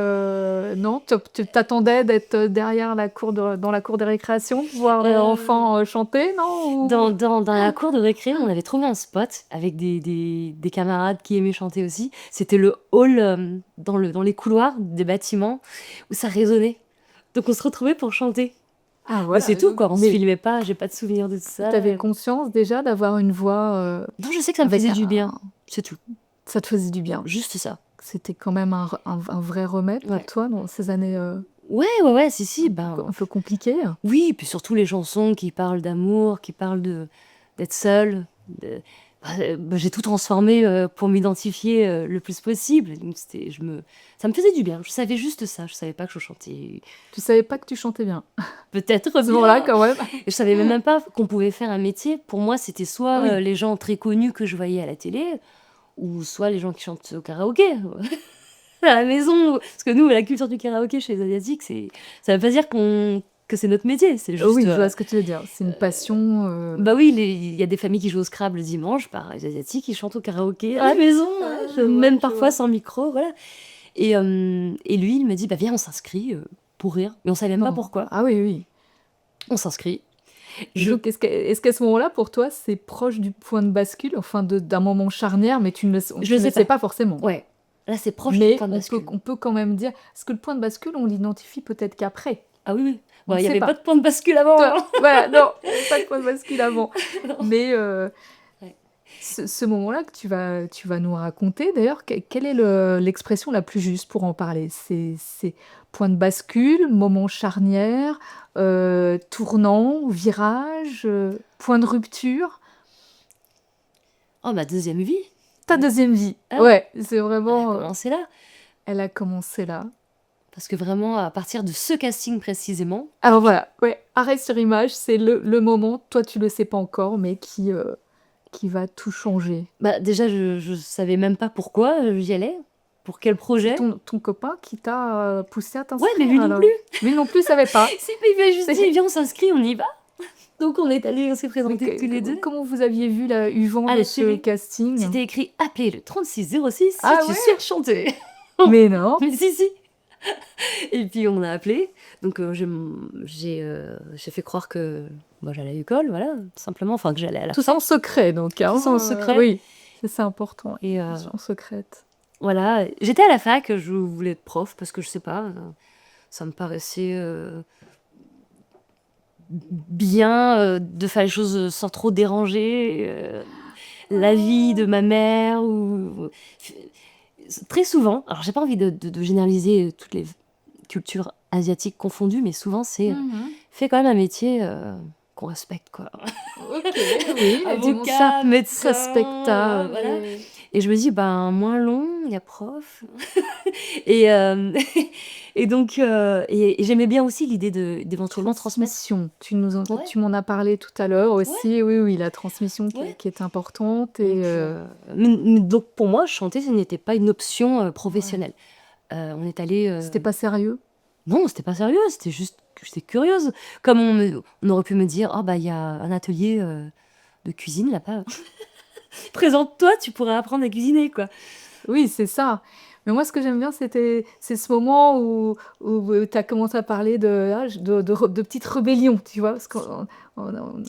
non, tu t'attendais d'être derrière dans la cour de récréation, voir les Euh, enfants chanter, non? dans la cour de récré, on avait trouvé un spot avec des camarades qui aimaient chanter aussi. C'était le hall dans les couloirs des bâtiments où ça résonnait. Donc on se retrouvait pour chanter. Ah Mais c'est voilà. tout, quoi. On se Mais filmait pas, j'ai pas de souvenir de ça. tu avais conscience déjà d'avoir une voix Non, je sais que ça me avec faisait du un... bien. C'est tout. Ça te faisait du bien. Juste ça. C'était quand même un vrai remède pour Ouais. toi dans ces années Ouais, si, ben. un peu compliquées. Oui, puis surtout les chansons qui parlent d'amour, qui parlent d'être seule. J'ai tout transformé pour m'identifier le plus possible. Donc ça me faisait du bien. Je savais juste ça. Je savais pas que je chantais. Tu savais pas que tu chantais bien. Peut-être À ce moment-là, bien. quand même. Et je savais même pas qu'on pouvait faire un métier. Pour moi, c'était soit Oui. les gens très connus que je voyais à la télé, ou soit les gens qui chantent au karaoké. À la maison. Parce que nous, la culture du karaoké chez les Asiatiques, ça veut pas dire que c'est notre métier. C'est juste. Oui, je vois ce que tu veux dire. C'est une passion. Bah oui, il y a des familles qui jouent au Scrabble le dimanche, par les Asiatiques, qui chantent au karaoké à la Ouais. maison, Je vois, même je parfois vois. sans micro, voilà. Et lui, il me dit, bah viens, on s'inscrit pour rire. Mais on savait même pas Non. pourquoi. Ah oui, oui. On s'inscrit. Et donc, est-ce qu'à ce moment-là, pour toi, c'est proche du point de bascule, enfin d'un moment charnière, mais tu ne Je le sais sais pas. pas forcément. Ouais. Là, c'est proche du Mais point de bascule. on peut quand même dire, parce que le point de bascule, on l'identifie peut-être qu'après. Ah oui, oui. On Bon, ne il n'y sait avait pas pas. de point de bascule avant. Toi, Hein. voilà, non, il n'y avait pas de point de bascule avant. Non. Mais Ouais. ce moment-là que tu vas nous raconter, d'ailleurs, quelle est l'expression la plus juste pour en parler? C'est point de bascule, moment charnière, tournant, virage, point de rupture? Oh, ma deuxième vie. Ta deuxième vie. Ah, Ouais, c'est elle a vraiment... commencé là. elle a commencé là. Parce que vraiment, à partir de ce casting précisément, Alors voilà, ouais, arrêt sur image, c'est le moment, toi tu le sais pas encore, mais qui va tout changer. bah déjà, je savais même pas pourquoi j'y allais, pour quel C'est projet. ton copain qui t'a poussé à Ouais, t'inscrire mais lui non alors? plus. Lui non plus savait pas. Il m'a juste dit, C'est- viens, on s'inscrit, on y va. Donc on est allés, on s'est Mais présentés tous les deux. comment vous aviez eu vent Ah, de le ce suivi. casting? C'était écrit appelez le 3606 si Ah tu ouais? sais chanter. Mais non. Mais si. Et puis on a appelé. Donc j'ai fait croire que moi j'allais à l'école, voilà, tout simplement. Enfin, que j'allais à la Tout ça en fac. secret, donc. Hein, Tout ça en secret. oui, c'est important. Et En secrète. voilà, j'étais à la fac, je voulais être prof parce que je sais pas, ça me paraissait bien de faire les choses sans trop déranger la vie de ma mère ou très souvent. Alors j'ai pas envie de généraliser toutes les cultures asiatiques confondues, mais souvent c'est Mhm. fait quand même un métier qu'on respecte, quoi. OK, oui, dis-moi ça. Avocat, Ça médecin, specta, voilà. Et je me dis: «Ben, moins long, il y a prof». Et et donc et j'aimais bien aussi l'idée d'éventuellement transmettre. transmission. Ouais, Tu m'en as parlé tout à l'heure ouais, aussi. Oui, oui, la transmission ouais. qui est importante Donc et donc pour moi, chanter, ce n'était pas une option, ouais. professionnelle. On est allé C'était pas sérieux? non, c'était pas sérieux, c'était juste que j'étais curieuse. Comme on aurait pu me dire: «Ah bah, il y a un atelier, de cuisine là-bas. Présente-toi, tu pourras apprendre à cuisiner, quoi». Oui, c'est ça. Mais moi, ce que j'aime bien, c'est ce moment où tu as commencé à parler de petites rébellions, tu vois? Parce qu'on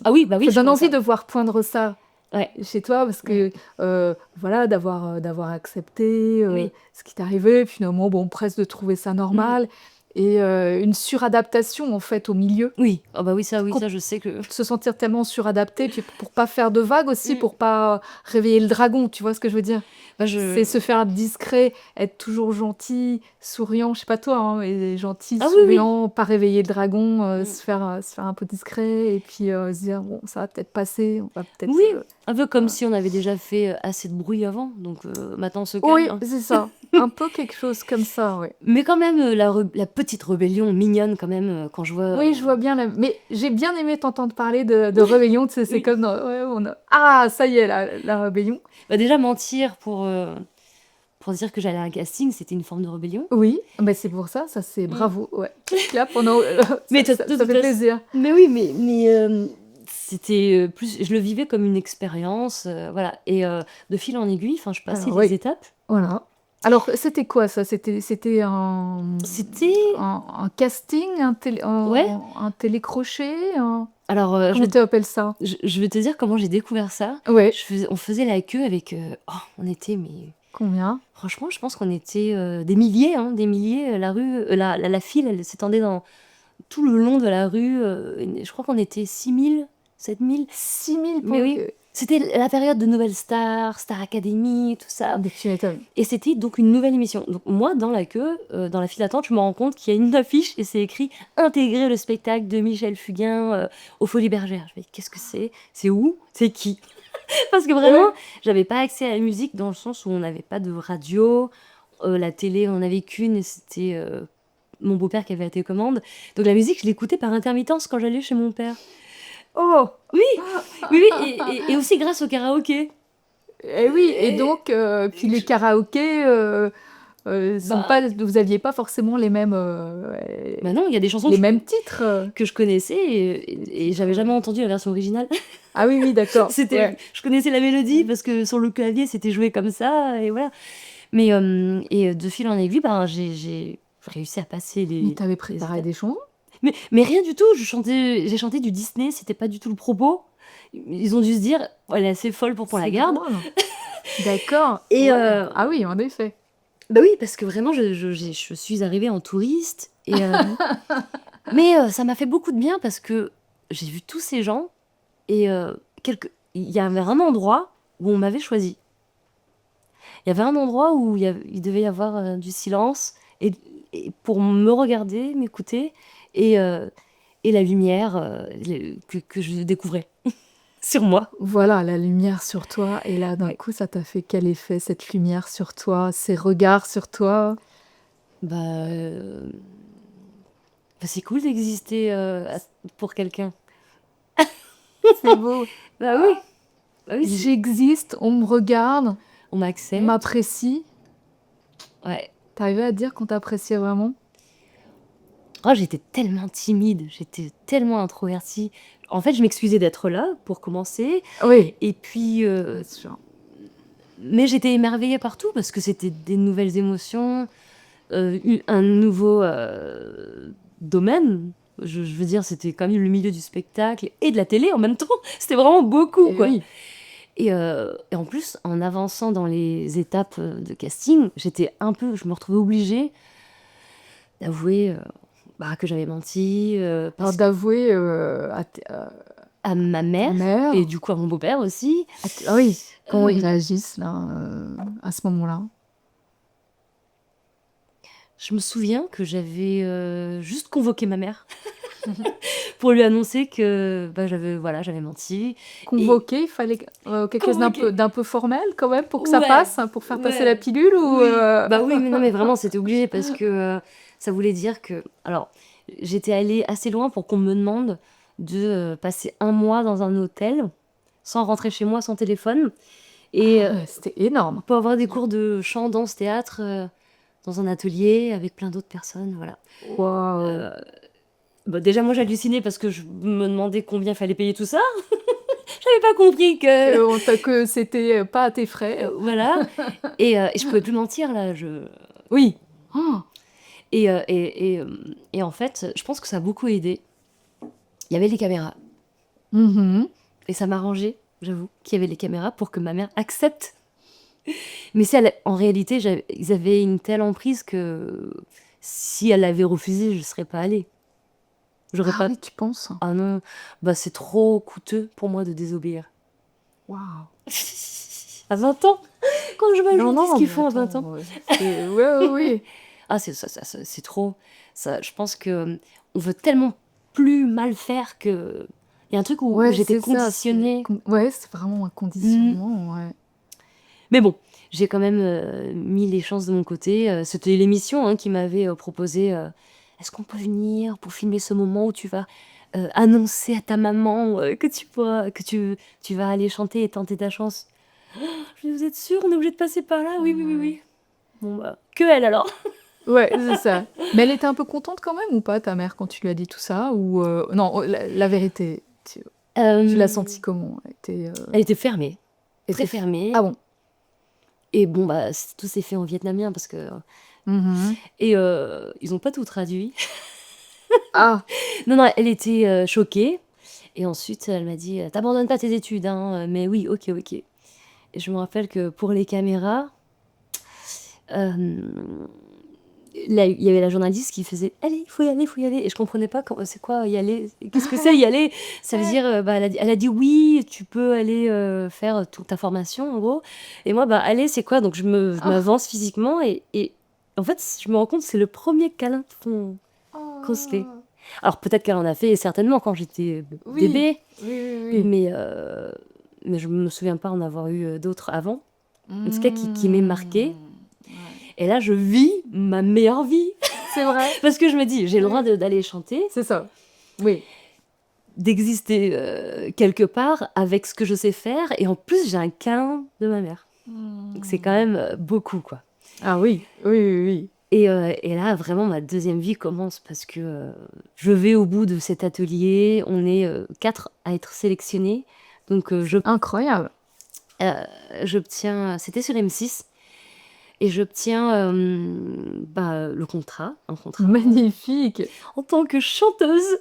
Ah oui, bah oui, ça je donne commence envie à de voir poindre ça ouais, chez toi parce ouais, que, voilà, d'avoir accepté, oui, ce qui t'arrivait, finalement, bon, presque de trouver ça mmh, normal et une suradaptation, en fait, au milieu. oui, ah bah oui, Com ça, je sais que Se sentir tellement suradapté, puis pour pas faire de vagues aussi, mmh, pour pas réveiller le dragon, tu vois ce que je veux dire? bah C'est je se faire discret, être toujours gentil, souriant, je sais pas toi, hein, mais gentil, ah oui, oui, souriant, pas réveiller le dragon, mmh. se faire un peu discret et puis, se dire: «Bon, ça va peut-être passer, on va peut-être, Oui, un peu comme voilà». si on avait déjà fait, assez de bruit avant, donc maintenant on se calme, Oui, hein. c'est ça, un peu quelque chose comme ça, ouais. Mais quand même, la petite rébellion mignonne quand même, quand je vois, Oui, je vois bien la mais j'ai bien aimé t'entendre parler de rébellion, tu sais, c'est oui, comme dans ouais, on a ah ça y est, la rébellion. bah déjà mentir pour dire que j'allais à un casting, c'était une forme de rébellion. Oui, bah, c'est pour ça, ça c'est Mmh. bravo, ouais. Clic clap, on a Mais ça de toute fait façon plaisir. mais oui, c'était, plus je le vivais comme une expérience, voilà et de fil en aiguille, enfin, je passais Alors les oui, étapes. voilà. Alors c'était quoi ça? C'était C'était un casting, ouais, un télécrochet, un alors, comment tu appelles ça? je vais te dire comment j'ai découvert ça. Ouais, On faisait la queue avec, on était mais combien? franchement, je pense qu'on était, des milliers, hein, des milliers, la rue, la file, elle s'étendait dans tout le long de la rue, je crois qu'on était 6 000, 7 000. 6 000 Mais pour oui, c'était la période de Nouvelles Stars, Star Academy, tout ça. mais tu m'étonnes. Et c'était donc une nouvelle émission. Donc moi, dans la queue, dans la file d'attente, je me rends compte qu'il y a une affiche et c'est écrit «Intégrer le spectacle de Michel Fugain, aux Folies Bergères». Je me dis: «Qu'est-ce que c'est? C'est où? C'est qui?» Parce que vraiment, Ouais, j'avais pas accès à la musique dans le sens où on n'avait pas de radio, la télé, on en avait qu'une et c'était, mon beau-père qui avait la télécommande. Donc la musique, je l'écoutais par intermittence quand j'allais chez mon père. oh! Oui, oui, oui et aussi grâce au karaoké. Et oui et Et donc puis les karaokés, sont bah pas vous aviez pas forcément bah non, il y a des chansons les mêmes titres, que je connaissais et j'avais jamais entendu la version originale. Ah oui, oui, d'accord, C'était ouais. je connaissais la mélodie parce que sur le clavier, c'était joué comme ça et voilà. Mais de fil en aiguille, ben, j'ai réussi à passer Mais tu avais les préparé étapes. des chansons? Mais rien du tout, j'ai chanté du Disney, c'était pas du tout le propos. Ils ont dû se dire: «Elle est assez folle pour qu'on la C'est garde» drôle. D'accord, et ouais. Ah oui, en effet. bah, oui, parce que vraiment je suis arrivée en touriste et mais ça m'a fait beaucoup de bien parce que j'ai vu tous ces gens et il y avait un endroit où on m'avait choisie. Il y avait un endroit où il devait y avoir, du silence et pour me regarder, m'écouter et heu et la lumière, que je découvrais sur moi. Voilà, la lumière sur toi et là, d'un Ouais. coup, ça t'a fait quel effet, cette lumière sur toi, ces regards sur toi? Bah, bah, c'est cool d'exister, pour quelqu'un. C'est beau. Bah oui, bah oui, J'existe, on me regarde, on on m'accepte. m'apprécie. Ouais. Tu arrivais à dire qu'on t'appréciait vraiment? Oh, j'étais tellement timide, j'étais tellement introvertie. En fait, je m'excusais d'être là, pour commencer Oui, et puis, bien sûr. mais j'étais émerveillée par tout parce que c'était des nouvelles émotions, un nouveau, domaine. Je veux dire, c'était quand même le milieu du spectacle et de la télé en même temps. C'était vraiment beaucoup, Et quoi oui. et en plus, en avançant dans les étapes, de casting, je me retrouvais obligée d'avouer, bah, que j'avais menti, Alors parce d'avouer, à ma à ta mère et mère, du coup à mon beau-père aussi. ah oui, comment ils Hem, réagissent là, à ce moment-là? je me souviens que j'avais, juste convoqué ma mère pour lui annoncer que bah, j'avais menti. Et Convoqué, il fallait quelque chose convoqué. d'un peu formel quand même pour que ça Ouais, passe, hein, pour faire passer la ouais, pilule ou oui. Bah oui, mais non, mais vraiment, c'était obligé parce que ça voulait dire que. Alors, j'étais allée assez loin pour qu'on me demande de passer un mois dans un hôtel sans rentrer chez moi, sans téléphone. Et Ah ouais, c'était énorme. pour avoir des cours de chant, danse, théâtre dans un atelier avec plein d'autres personnes, voilà. Waouh. Euh, Bah, déjà, moi, j'hallucinais parce que je me demandais combien fallait payer tout ça. J'avais pas compris que. Que c'était pas à tes frais. Voilà. Et je pouvais plus mentir, là. Oui. Oh. Et en fait, je pense que ça a beaucoup aidé. Il y avait les caméras. Mhm. Et ça m'arrangeait, j'avoue, qu'il y avait les caméras pour que ma mère accepte. Mais si en réalité, ils avaient une telle emprise que si elle avait refusé, je ne serais pas allée. J'aurais Ah pas. oui, tu penses? Ah non, bah c'est trop coûteux pour moi de désobéir. Waouh. À 20 ans, quand je Non, m'ajoute ce non, qu'ils mais font à 20 ans. attends. Ouais, oui. Ah, c'est trop. Ça, je pense que on veut tellement plus mal faire que. Il y a un truc où Ouais, j'étais c'est ça. conditionnée. Ouais, c'est vraiment un Hmm. conditionnement. Ouais. Mais bon, j'ai quand même mis les chances de mon côté. C'était l'émission qui m'avait proposé est-ce qu'on peut venir pour filmer ce moment où tu vas annoncer à ta maman que tu vas aller chanter et tenter ta chance. Je dis, vous êtes sûre, on est obligé de passer par là? Oui, oui, oui, Ouais. oui. Bon, bah, que elle alors. Ouais, c'est ça. Mais elle était un peu contente quand même ou pas, ta mère, quand tu lui as dit tout ça? Ou non, la vérité, tu l'as Euh, senti comment? Elle était fermée, très était fermée. Ah bon. Et bon, bah, tout s'est fait en vietnamien parce que. Mhm. Et ils n'ont pas tout traduit. Ah, Non, non, elle était choquée. Et ensuite, elle m'a dit t'abandonnes pas tes études, hein, mais oui, ok, ok. Et je me rappelle que pour les caméras, euh, là, il y avait la journaliste qui faisait allez, il faut y aller, il faut y aller. Et je comprenais pas c'est quoi y aller. Qu'est-ce que c'est y aller? Ça veut dire, bah, elle a dit oui, tu peux aller faire toute ta formation, en gros. Et moi, bah, aller, c'est quoi? Donc je ah, m'avance physiquement et en fait, je me rends compte, c'est le premier câlin qu'on se fait. ah. Alors peut-être qu'elle en a fait certainement quand j'étais Oui, bébé, oui, oui, oui. mais je me souviens pas en avoir eu d'autres avant. En tout cas, qui m'est marqué. Hmm. Ouais. Et là, je vis ma meilleure vie. C'est vrai? Parce que je me dis, j'ai le droit Oui. d'aller chanter, C'est ça. Oui. d'exister quelque part avec ce que je sais faire. Et en plus, j'ai un câlin de ma mère. Donc c'est quand Hmm. même beaucoup, quoi. Ah oui, oui, oui, oui. Et là, vraiment, ma deuxième vie commence parce que je vais au bout de cet atelier. On est 4 à être sélectionnés. Donc, Incroyable. j'obtiens, c'était sur M6, et j'obtiens bah, un contrat Magnifique. en tant que chanteuse.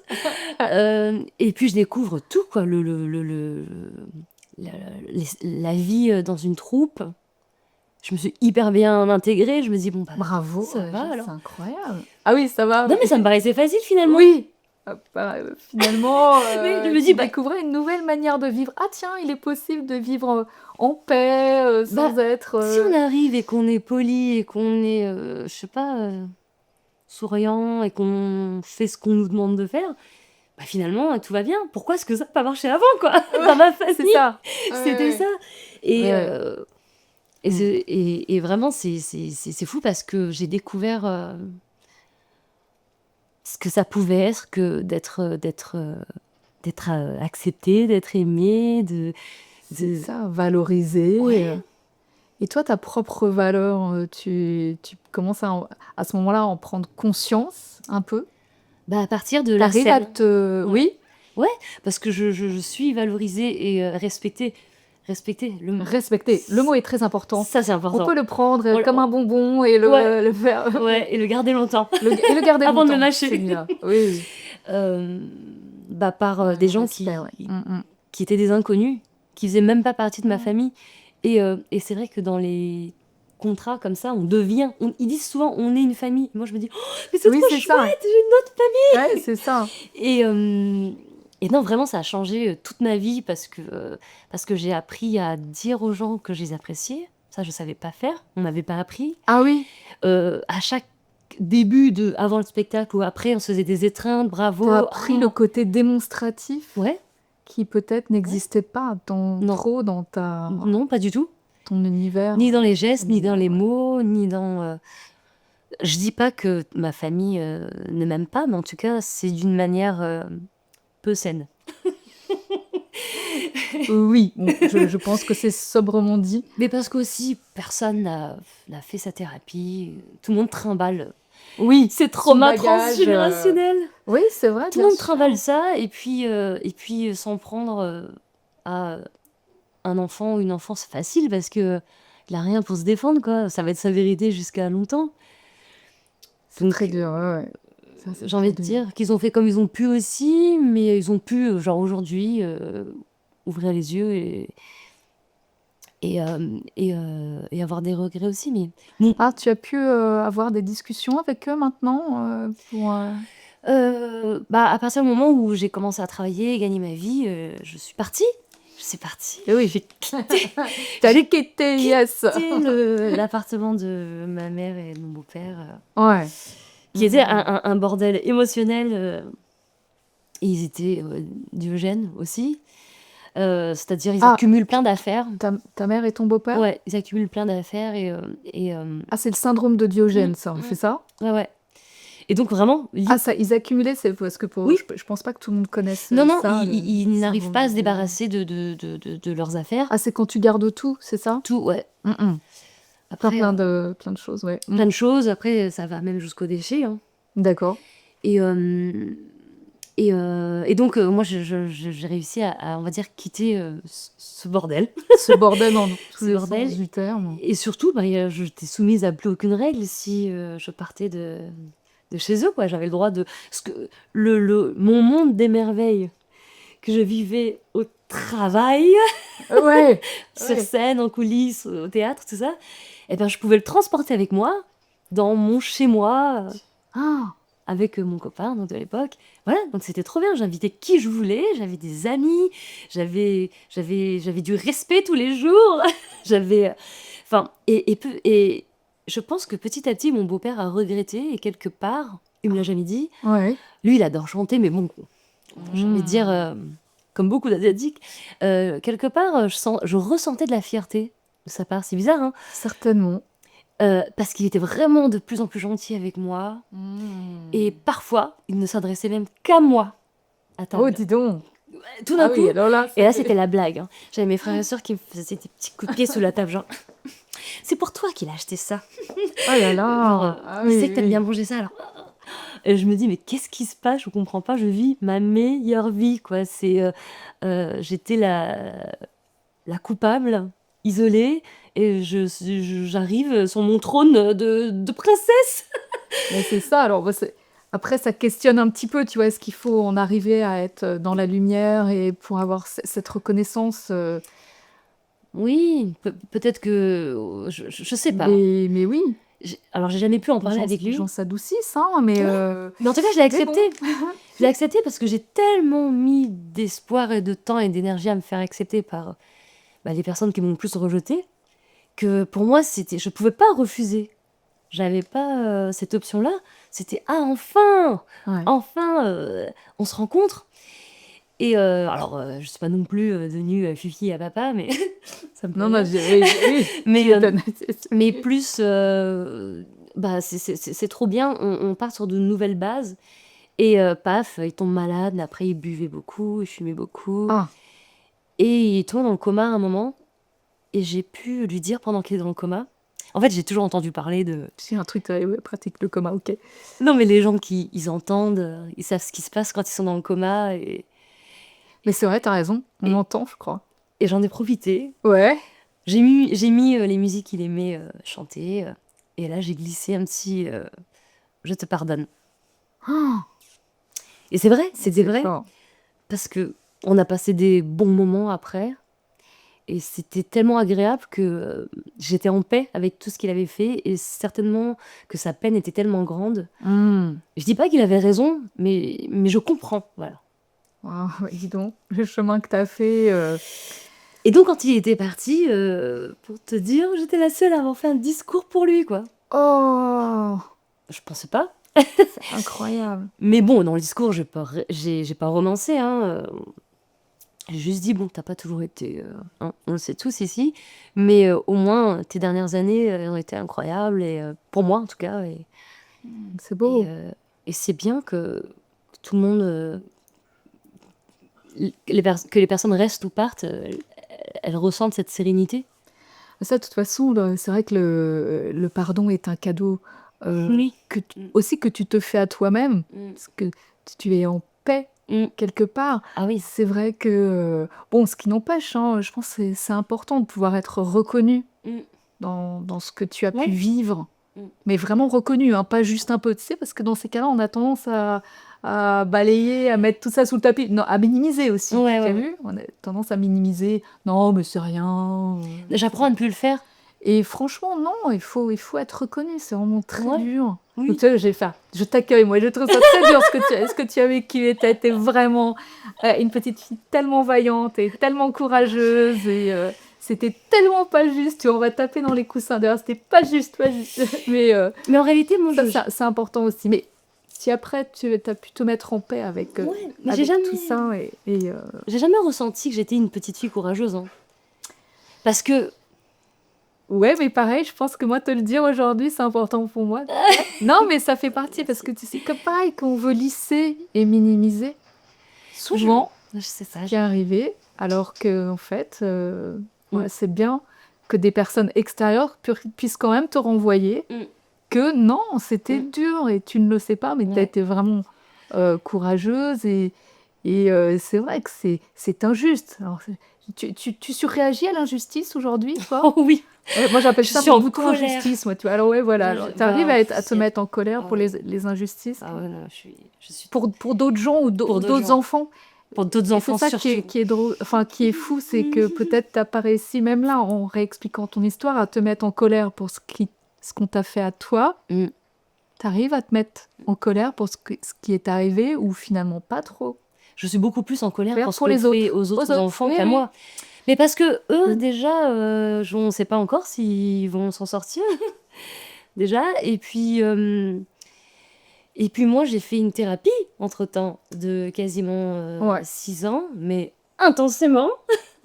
Et puis je découvre tout, quoi, la, la vie dans une troupe. Je me suis hyper bien intégrée. Je me dis, bon, bah, Bravo, ça va déjà, c'est alors. incroyable. Ah oui, ça va. Non, mais ça me paraissait facile finalement. Oui. Finalement, Mais je me dis, tu bah, découvrais une nouvelle manière de vivre. Ah tiens, il est possible de vivre en paix, bah sans être... si on arrive et qu'on est poli et qu'on est, je sais pas, souriant et qu'on fait ce qu'on nous demande de faire, bah finalement, tout va bien. Pourquoi est-ce que ça n'a pas marché avant, quoi? Dans ma C'est famille, ça. Ouais, c'était ouais, ça. Et, ouais. Ouais. Mm. et vraiment, c'est fou parce que j'ai découvert ce que ça pouvait être que d'être accepté, d'être aimé, C'est de... ça, valoriser. Ouais. Et toi, ta propre valeur, tu commences à ce moment-là à en prendre conscience un peu? Bah, à partir de la T'arrives à scène. te... Ouais. Oui, Ouais, parce que je suis valorisée et respectée. Respectée, respecter. Le mot est très important. ça c'est On peut important. le prendre On- comme un on- bonbon et ouais, le faire... ouais, et le garder longtemps, Et le garder avant de le longtemps, c'est mâcher. bien. Oui. Euh, Bah, par Ouais, des le gens respect, ouais. qui étaient des inconnus, qui faisaient même pas partie de ma Mm. famille. Et c'est vrai que dans les contrats comme ça, on devient, ils disent souvent on est une famille. Moi je me dis, oh, mais c'est Oui, trop c'est ça. chouette, j'ai une autre famille. Ouais, c'est ça. Et non, vraiment, ça a changé toute ma vie parce que j'ai appris à dire aux gens que je les appréciais. Ça, je savais pas faire, on m'avait pas appris. Ah oui. À chaque début avant le spectacle ou après, on se faisait des étreintes, bravo. T'as appris le Oh. côté démonstratif Ouais, qui peut-être ouais. n'existait pas Non, trop dans non, pas du tout. ton univers Ni dans les gestes, ni dans familial, les ouais. mots, ni dans. Je dis pas que ma famille ne m'aime pas, mais en tout cas, c'est d'une manière peu saine. Oui, bon, je pense que c'est sobrement dit. Mais parce qu'aussi, personne n'a fait sa thérapie. Tout le monde trimballe Oui, ces son traumas bagage. transgénérationnels. Oui, c'est vrai, Tout le bien monde sûr. trimballe ça, et puis s'en prendre à un enfant ou une enfance facile, parce que il a rien pour se défendre, quoi. Ça va être sa vérité jusqu'à longtemps. C'est très dur, ouais. Ça, c'est J'ai envie très de dur. dire qu'ils ont fait comme ils ont pu aussi, mais ils ont pu, genre aujourd'hui, ouvrir les yeux et avoir des regrets aussi. Mais bon, Ah, tu as pu avoir des discussions avec eux maintenant pour... à partir du moment où j'ai commencé à travailler et gagner ma vie, je suis partie. Je suis partie. Eh oui. J'ai quitté, T'as j'ai quitté, yes. quitté l'appartement de ma mère et de mon beau-père, Ouais. qui était un bordel émotionnel. Et ils étaient Diogènes aussi. C'est-à-dire, ils Ah, accumulent plein d'affaires. ta mère et ton beau-père? Ouais, ils accumulent plein d'affaires Ah, c'est le syndrome de Diogène, ça, c'est ça? ouais, ouais. Et donc, vraiment, Ah, ça, ils accumulaient, c'est parce que oui. je pense pas que tout le monde connaisse Non, non, ça. ils n'arrivent syndrome pas à de se Diogène. débarrasser de leurs affaires. Ah, c'est quand tu gardes tout, c'est ça? Tout, ouais. Après, Après, plein de choses, ouais. plein de choses. Après, ça va même jusqu'aux déchets. Hein. D'accord. Et donc, moi, j'ai réussi à, on va dire, quitter ce bordel. Ce bordel dans tous Ce les bordel. sens du terme. Et surtout, j'étais soumise à plus aucune règle si je partais de chez eux, quoi. J'avais le droit de... Parce que mon monde des merveilles que je vivais au travail, Ouais. sur scène, en coulisses, au théâtre, tout ça, eh ben, je pouvais le transporter avec moi dans mon chez-moi, Ah, avec mon copain donc, de l'époque. Voilà, donc c'était trop bien. J'invitais qui je voulais, j'avais des amis, j'avais du respect tous les jours. j'avais... Enfin, et je pense que petit à petit, mon beau-père a regretté, et quelque part, il me l'a jamais dit. ouais. Lui, il adore chanter, mais bon, j'ai envie de dire, comme beaucoup d'Asiatiques, quelque part, je ressentais de la fierté de sa part. C'est bizarre, hein, Certainement. parce qu'il était vraiment de plus en plus gentil avec moi. Et parfois, il ne s'adressait même qu'à moi à Oh, table. dis donc. Tout d'un Ah coup. oui, alors là, Et là, c'était la blague. Hein. J'avais mes frères et sœurs qui me faisaient des petits coups de pied sous la table, genre c'est pour toi qu'il a acheté ça. Oh là là. Genre, Ah il oui, sait que t'aimes oui. bien manger ça, alors. Et je me dis, mais qu'est-ce qui se passe? Je comprends pas, je vis ma meilleure vie, quoi. J'étais la coupable, isolée, et j'arrive sur mon trône de princesse. Mais c'est ça. Alors, après, ça questionne un petit peu, tu vois, est-ce qu'il faut en arriver à être dans la lumière et pour avoir cette reconnaissance Oui, peut-être que... je sais pas. mais oui, Alors, j'ai jamais pu en les parler avec les lui. gens s'adoucissent, hein, mais Mais en tout cas, je l'ai mais bon. accepté. Je l'ai accepté parce que j'ai tellement mis d'espoir et de temps et d'énergie à me faire accepter par les personnes qui m'ont le plus rejeté, que pour moi, je pouvais pas refuser. J'avais pas cette option-là. C'était enfin, Ouais. enfin, on se rencontre. Et alors, je suis pas non plus devenue Fifi à papa, mais ça me fait Non, non, rire. oui, Mais, tu m'étonnes. mais plus, c'est trop bien. On part sur de nouvelles bases. Et paf, il tombe malade. Mais après, il buvait beaucoup, il fumait beaucoup. Ah, Et il tombe dans le coma à un moment. Et j'ai pu lui dire pendant qu'il est dans le coma. En fait, j'ai toujours entendu parler de... c'est un truc pratique, le coma, ok. Non, mais les gens ils entendent, ils savent ce qui se passe quand ils sont dans le coma. Mais c'est vrai, t'as raison, on Et- entend, je crois. Et j'en ai profité. Ouais. J'ai mis les musiques qu'il aimait chanter. Et là, j'ai glissé un petit Je te pardonne. Ah, Et c'est vrai, c'était c'est vrai. fort. Parce que on a passé des bons moments après. Et c'était tellement agréable que j'étais en paix avec tout ce qu'il avait fait. Et certainement que sa peine était tellement grande. Je dis pas qu'il avait raison, mais je comprends. Voilà. Ah, ouais, dis donc, le chemin que t'as fait. Et donc, quand il était parti, pour te dire, j'étais la seule à avoir fait un discours pour lui, quoi. Oh, Je pensais pas. C'est incroyable. Mais bon, dans le discours, j'ai pas romancé, hein. J'ai juste dit, bon, t'as pas toujours été, hein, on le sait tous ici, mais au moins tes dernières années ont été incroyables, et pour moi en tout cas, C'est et, beau. euh, et c'est bien que tout le monde, que les personnes restent ou partent, elles ressentent cette sérénité. Ça, de toute façon, c'est vrai que le pardon est un cadeau Oui. aussi que tu te fais à toi-même, Mm. parce que tu es en paix Mm. quelque part. Ah oui. C'est vrai que, bon, ce qui n'empêche, hein, je pense que c'est important de pouvoir être reconnu Mm. dans ce que tu as pu Ouais. vivre, Mm. mais vraiment reconnu, hein, pas juste un peu, tu sais, parce que dans ces cas-là, on a tendance à balayer, à mettre tout ça sous le tapis, non, à minimiser aussi, Ouais, tu as ouais. vu? On a tendance à minimiser, non, mais c'est rien. J'apprends à ne plus le faire. Et franchement, non, il faut être reconnu, c'est vraiment très Ouais. dur. Oui. Donc, tu sais, je t'accueille, moi, je trouve ça très dur ce que tu as vécu. Tu as été vraiment une petite fille tellement vaillante et tellement courageuse, et c'était tellement pas juste. Tu vois, on va taper dans les coussins d'ailleurs, c'était pas juste, pas juste. Mais en réalité, moi, ça, c'est important aussi. Mais si après, tu as pu te mettre en paix avec, Ouais, mais j'ai tout ça, j'ai jamais ressenti que j'étais une petite fille courageuse, hein. Parce que ouais, mais pareil, je pense que moi, te le dire aujourd'hui, c'est important pour moi. Non, mais ça fait partie, parce que tu sais, comme pareil, qu'on veut lisser et minimiser, souvent, c'est ça. ce qui est arrivé, alors que, en fait, Mm. c'est bien que des personnes extérieures puissent quand même te renvoyer Mm. que non, c'était Mm. dur et tu ne le sais pas, mais tu as Ouais. été vraiment courageuse, et c'est vrai que c'est injuste. Alors, tu surréagis à l'injustice aujourd'hui, toi? Oh oui, Ouais, moi, j'appelle je ça suis mon en bouton colère. injustice, moi, tu vois. Alors ouais, voilà, Moi, tu arrives bah, à te mettre en colère ah pour ouais. les injustices, Ah ouais, non, je suis pour d'autres gens ou pour d'autres d'autres gens, enfants. pour d'autres Et c'est enfants ça surtout. qui est drôle, enfin qui est fou, c'est que peut-être t'as pas réussi, même là, en réexpliquant ton histoire, à te mettre en colère pour ce qu'on t'a fait à toi. Mm. T'arrives à te mettre en colère pour ce qui est arrivé, ou finalement pas trop. Je suis beaucoup plus en colère Colère pour ce pour qu'on les fait autres. aux autres enfants Oui, qu'à oui. moi. Mais parce que eux, Mm. déjà, on ne sait pas encore s'ils vont s'en sortir, déjà. Et puis moi, j'ai fait une thérapie, entre-temps, de quasiment Ouais, 6 ans, mais intensément,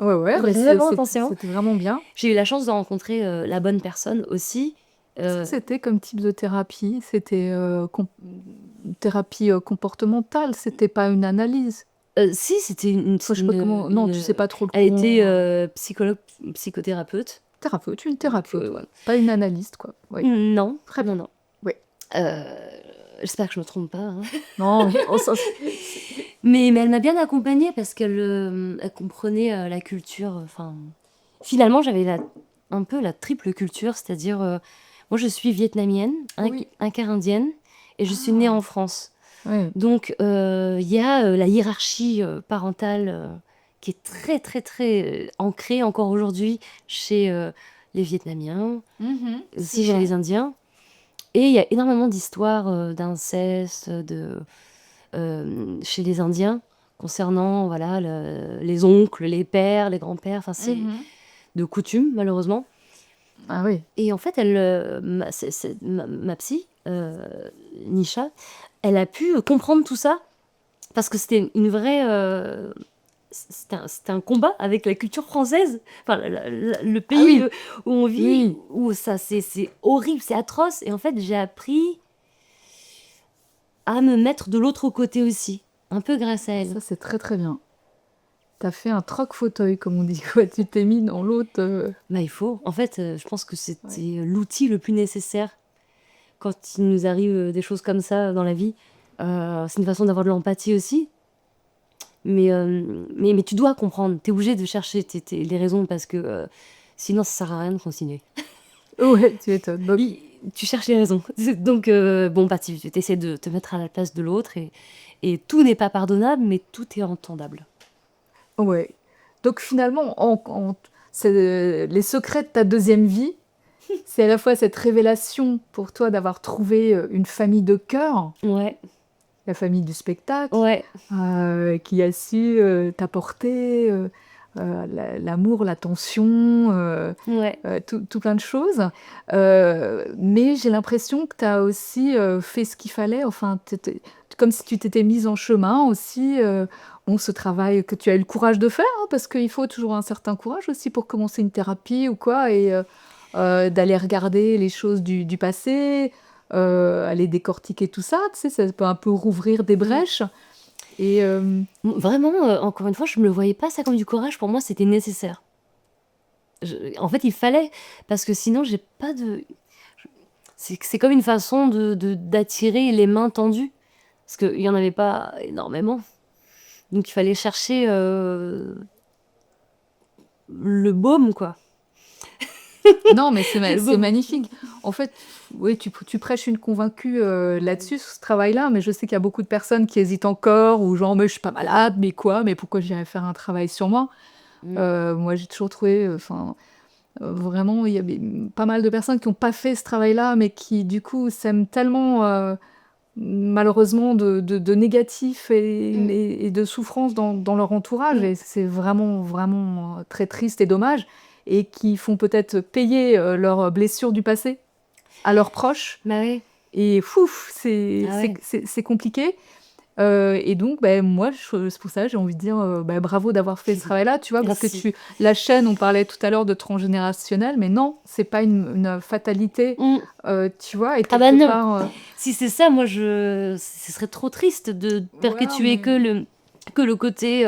ouais, mais vraiment intensément. c'était vraiment bien. J'ai eu la chance de rencontrer la bonne personne aussi. Qu'est-ce que c'était comme type de thérapie? C'était une thérapie comportementale, c'était pas une analyse. Si, c'était une, Enfin, je sais pas comment. Non, tu sais pas trop le elle courant. était psychologue, psychothérapeute. Thérapeute, une Donc, thérapeute, ouais. Pas une analyste, quoi. Oui. non, Très non, bien. non. Oui. J'espère que je me trompe pas, hein. Non, Mais elle m'a bien accompagnée parce elle comprenait la culture. Enfin, finalement, j'avais un peu la triple culture, c'est-à-dire, moi, je suis vietnamienne, oui. inca-indienne, et je suis née en France. Ouais. Donc, il y a la hiérarchie parentale qui est très, très, très ancrée encore aujourd'hui chez les Vietnamiens, aussi chez les Indiens. Et il y a énormément d'histoires d'inceste, chez les Indiens, concernant voilà, les oncles, les pères, les grands-pères, enfin, c'est de coutume, malheureusement. Ah oui. Et en fait, ma psy, Nisha, elle a pu comprendre tout ça, parce que c'était une vraie... c'était un combat avec la culture française, enfin, le pays oui. Où on vit, Oui. où ça, c'est horrible, c'est atroce. Et en fait, j'ai appris à me mettre de l'autre côté aussi, un peu grâce à elle. Ça, c'est très très bien. T'as fait un troc-fauteuil, comme on dit, quoi. Tu t'es mis dans l'autre. Bah, il faut. En fait, je pense que c'était l'outil le plus nécessaire quand il nous arrive des choses comme ça dans la vie. C'est une façon d'avoir de l'empathie aussi. Mais tu dois comprendre. T'es obligé de chercher les raisons, parce que sinon, ça sert à rien de continuer. Ouais, tu m'étonnes. Donc, Tu cherches les raisons. Donc, bon, bah, tu essaies de te mettre à la place de l'autre, et tout n'est pas pardonnable, mais tout est entendable. ouais. Donc finalement, c'est les secrets de ta deuxième vie. C'est à la fois cette révélation pour toi d'avoir trouvé une famille de cœur, Ouais, la famille du spectacle, ouais. qui a su t'apporter l'amour, l'attention, Ouais. tout plein de choses. Mais j'ai l'impression que tu as aussi fait ce qu'il fallait. Enfin, comme si tu t'étais mise en chemin aussi. Bon, ce travail que tu as eu le courage de faire, hein, parce qu'il faut toujours un certain courage aussi pour commencer une thérapie ou quoi, et d'aller regarder les choses du passé, aller décortiquer tout ça, tu sais, ça peut un peu rouvrir des Mm. brèches. Et Vraiment, encore une fois, je me le voyais pas ça comme du courage. Pour moi, c'était nécessaire. En fait, il fallait, parce que sinon, j'ai pas de. C'est comme une façon d'attirer les mains tendues, parce qu'il y en avait pas énormément. Donc, il fallait chercher le baume, quoi. non, mais Le c'est baume. magnifique. En fait, oui, tu prêches une convaincue là-dessus, sur ce travail-là, mais je sais qu'il y a beaucoup de personnes qui hésitent encore, ou genre, mais je suis pas malade, mais quoi, mais pourquoi j'irais faire un travail sur moi? Mm. Moi, j'ai toujours trouvé, enfin, vraiment, il y avait pas mal de personnes qui n'ont pas fait ce travail-là, mais qui, du coup, s'aiment tellement, malheureusement, de négatifs Mm. et de souffrance dans leur entourage, Mm. et c'est vraiment, vraiment très triste et dommage, et qui font peut-être payer leurs blessures du passé à leurs proches, Bah oui. et fouf, c'est Ah c'est- ouais. c'est- c'est compliqué. Et donc, ben, moi, c'est pour ça, j'ai envie de dire ben, bravo d'avoir fait ce travail-là, tu vois, parce que Merci. la chaîne, on parlait tout à l'heure de transgénérationnel, mais non, c'est pas une fatalité, Mm. tu vois, et Ah bah quelque non. part, Si c'est ça, moi, ce serait trop triste de voilà, perpétuer mais que le côté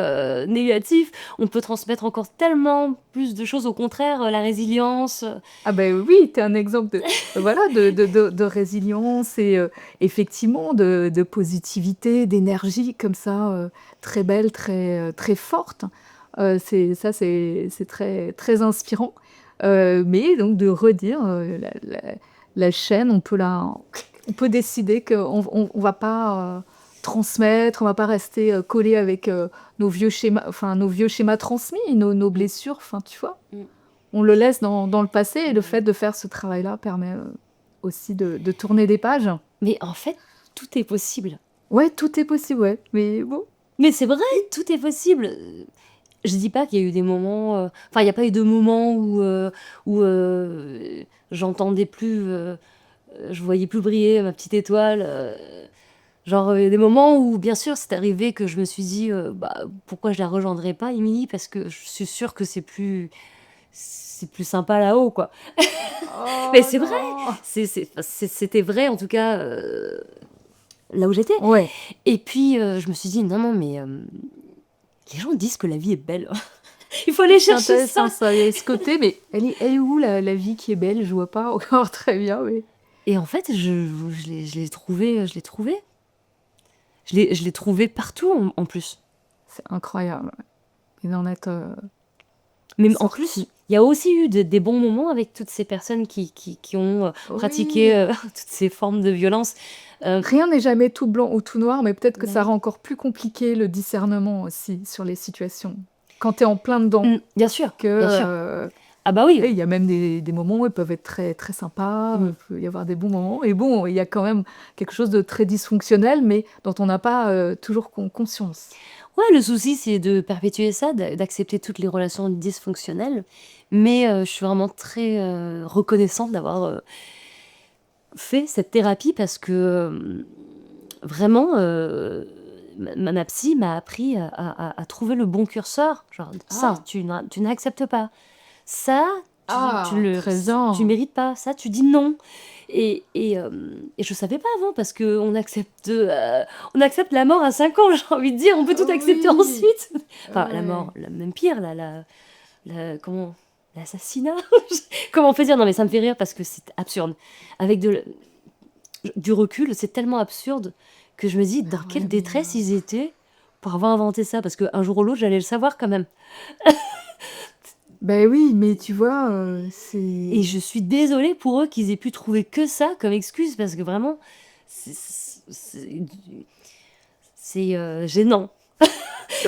négatif. On peut transmettre encore tellement plus de choses, au contraire, la résilience. ah ben oui, tu es un exemple voilà, de résilience et effectivement de positivité, d'énergie comme ça, très belle, très forte. C'est très, très inspirant. Mais donc de redire la chaîne, on peut décider qu'on va pas transmettre, on va pas rester collé avec nos vieux schémas transmis, nos Mm. blessures, enfin, tu vois. Mm. On le laisse dans le passé, et le Bah fait oui. de faire ce travail-là permet aussi de tourner des pages. Mais en fait, tout est possible. Ouais, tout est possible, ouais. Mais bon, Mais c'est vrai, tout est possible. Je dis pas qu'il y a eu des moments. Enfin, il n'y a pas eu de moments où j'entendais plus. Je voyais plus briller ma petite étoile. Genre, il y a des moments où, bien sûr, c'est arrivé que je me suis dit, bah, pourquoi je la rejoindrais pas, Émilie, parce que je suis sûre que c'est plus sympa là-haut, quoi. Mais oh c'est vrai, non! c'était vrai, en tout cas, là où j'étais. Ouais, Et puis, je me suis dit, non, non, mais les gens disent que la vie est belle. Il faut aller c'est chercher ça. intéressant ça. Il y a ce côté, mais elle est où la vie qui est belle? Je vois pas encore très bien, mais Et en fait, je l'ai trouvé, je l'ai trouvé. Je l'ai trouvé partout, en plus. c'est incroyable, ouais. Et d'en être Mais en plus, sorti. il y a aussi eu des bons moments avec toutes ces personnes qui ont pratiqué Oui, toutes ces formes de violence. Euh, rien n'est jamais tout blanc ou tout noir, mais peut-être que bah ça oui. rend encore plus compliqué le discernement aussi sur les situations. Quand tu es en plein dedans, Bien sûr, que bien sûr. Ah bah oui. et il y a même des moments où ils peuvent être très, très sympas, Mm. il peut y avoir des bons moments. Et bon, il y a quand même quelque chose de très dysfonctionnel, mais dont on n'a pas toujours conscience. Ouais, le souci, c'est de perpétuer ça, d'accepter toutes les relations dysfonctionnelles. Mais je suis vraiment très reconnaissante d'avoir fait cette thérapie parce que vraiment, ma psy m'a appris à trouver le bon curseur. Genre, ça, Ah, tu n'acceptes pas. Ça, très bien. tu mérites pas. Ça, tu dis non. Et je savais pas avant parce que on accepte la mort à 5 ans, j'ai envie de dire. On peut tout accepter Oui. ensuite. Enfin, la mort, Ouais. même pire, comment, l'assassinat. Comment on fait dire? Non, mais ça me fait rire parce que c'est absurde. Avec du recul, c'est tellement absurde que je me dis dans Ah quelle ouais, mais détresse ils étaient pour avoir inventé ça. Parce qu'un jour ou l'autre, j'allais le savoir quand même. ben oui, mais tu vois, Et c'est. je suis désolée pour eux qu'ils aient pu trouver que ça comme excuse parce que vraiment, c'est c'est- c'est, gênant.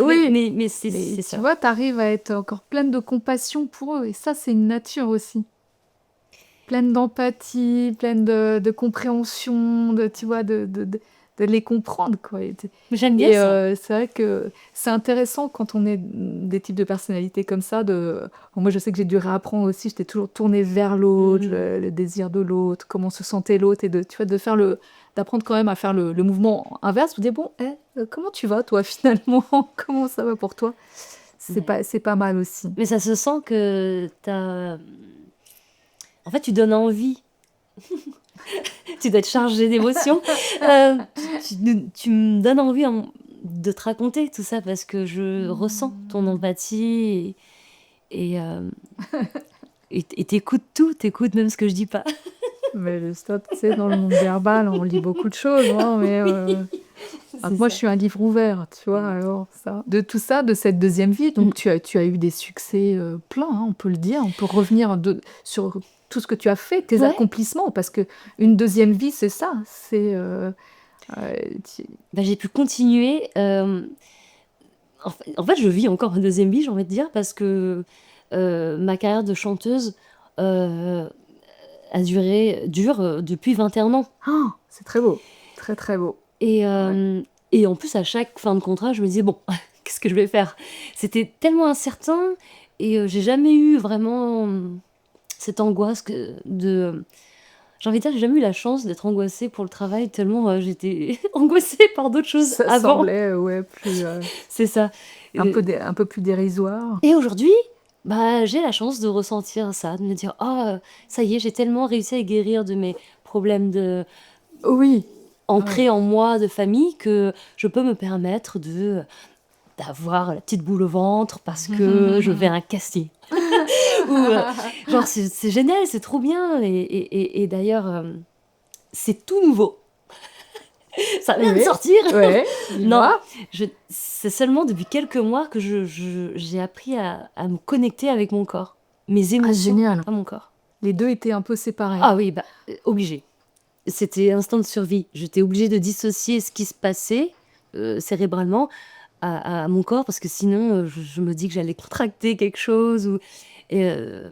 Oui, Mais mais c'est tu ça. vois, tu arrives à être encore pleine de compassion pour eux, et ça, c'est une nature aussi. Pleine d'empathie, pleine de compréhension, tu vois, de les comprendre, quoi. J'aime bien Et ça. c'est vrai que c'est intéressant quand on est des types de personnalités comme ça. Bon, moi, je sais que j'ai dû réapprendre aussi. J'étais toujours tournée vers l'autre, Mhm. le désir de l'autre, comment se sentait l'autre, et tu vois, d'apprendre quand même à faire le mouvement inverse. Vous dites, bon, comment tu vas, toi, finalement? Comment ça va pour toi? Ouais. C'est pas mal aussi. Mais ça se sent que En fait, tu donnes envie. Tu dois être chargé d'émotions. Tu me donnes envie de te raconter tout ça parce que je ressens ton empathie et euh, et t'écoutes tout, t'écoutes même ce que je dis pas. Mais le stop, tu sais, dans le monde verbal, on lit beaucoup de choses, hein, mais C'est moi, je ça. suis un livre ouvert, tu vois, alors ça. De tout ça, de cette deuxième vie, donc tu as eu des succès pleins, hein, on peut le dire. On peut revenir sur tout ce que tu as fait, tes Ouais. accomplissements, parce que une deuxième vie, c'est ça. Euh, tu- Bah, j'ai pu continuer. En fait, je vis encore une deuxième vie, j'ai envie de dire, parce que ma carrière de chanteuse euh, dure depuis 21 ans. Ah, c'est très beau, très très beau. Et, Ouais. euh, et en plus, à chaque fin de contrat, je me disais, bon, qu'est-ce que je vais faire? C'était tellement incertain et j'ai jamais eu vraiment cette angoisse J'ai envie de dire, j'ai jamais eu la chance d'être angoissée pour le travail tellement j'étais angoissée par d'autres choses Ça avant. semblait, ouais, plus, C'est ça. Euh, un peu plus dérisoire. Et aujourd'hui, bah, j'ai la chance de ressentir ça, de me dire, oh, ça y est, j'ai tellement réussi à guérir de mes problèmes Oui, ouais. ancrés en moi de famille que je peux me permettre d'avoir la petite boule au ventre parce que je vais à un casting. Ou, genre, c'est génial, c'est trop bien. Et d'ailleurs, c'est tout nouveau. Ça vient de Oui, sortir. ouais, Non, dis-moi. c'est seulement depuis quelques mois que j'ai appris à me connecter avec mon corps, mes Ah, émotions génial. à mon corps. Les deux étaient un peu séparés. Ah oui, bah, obligé. C'était instinct de survie. J'étais obligée de dissocier ce qui se passait cérébralement à mon corps parce que sinon, je me dis que j'allais contracter quelque chose. Et, euh,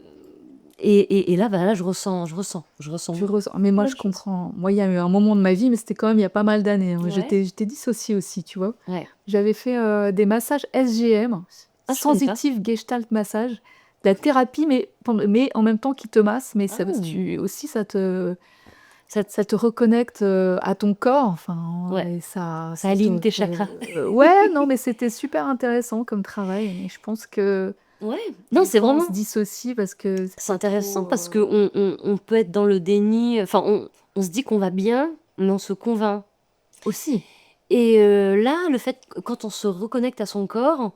et là, bah, là, je ressens Tu ressens. Mais moi, plein je de choses. comprends. Moi, il y a eu un moment de ma vie, mais c'était quand même il y a pas mal d'années, hein. Ouais, J'étais dissociée aussi, tu vois. ouais. J'avais fait des massages SGM, Ah, je connais pas. Sensitive Gestalt Massage, de la thérapie, mais en même temps qui te masse, mais Ah, aussi ça, ça te reconnecte à ton corps, enfin, ouais, et ça aligne tes chakras. ouais, non, mais c'était super intéressant comme travail, et je pense que Ouais, non, des c'est fois on vraiment se dissocie parce que c'est il intéressant faut, parce que on peut être dans le déni. Enfin, on se dit qu'on va bien, mais on se convainc. aussi. Et là, le fait que quand on se reconnecte à son corps,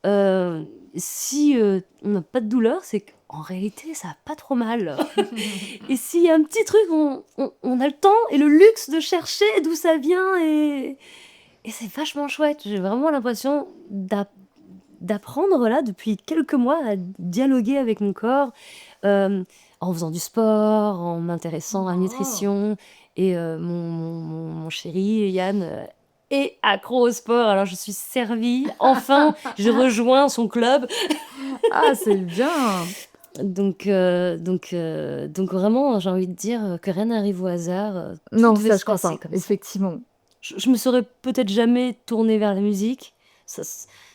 euh, si on n'a pas de douleur, c'est qu'en réalité, ça va pas trop mal. Et s'il y a un petit truc, on a le temps et le luxe de chercher d'où ça vient et c'est vachement chouette. J'ai vraiment l'impression d'apprendre là depuis quelques mois à dialoguer avec mon corps euh, en faisant du sport, en m'intéressant à la Oh. nutrition. Et mon chéri Yann est accro au sport, alors je suis servie. Enfin, je rejoins son club. Ah, c'est bien. Donc vraiment, j'ai envie de dire que rien n'arrive au hasard. Tout Non, devait ça, se je crois passer pas, comme ça. effectivement. Je me serais peut-être jamais tournée vers la musique ça,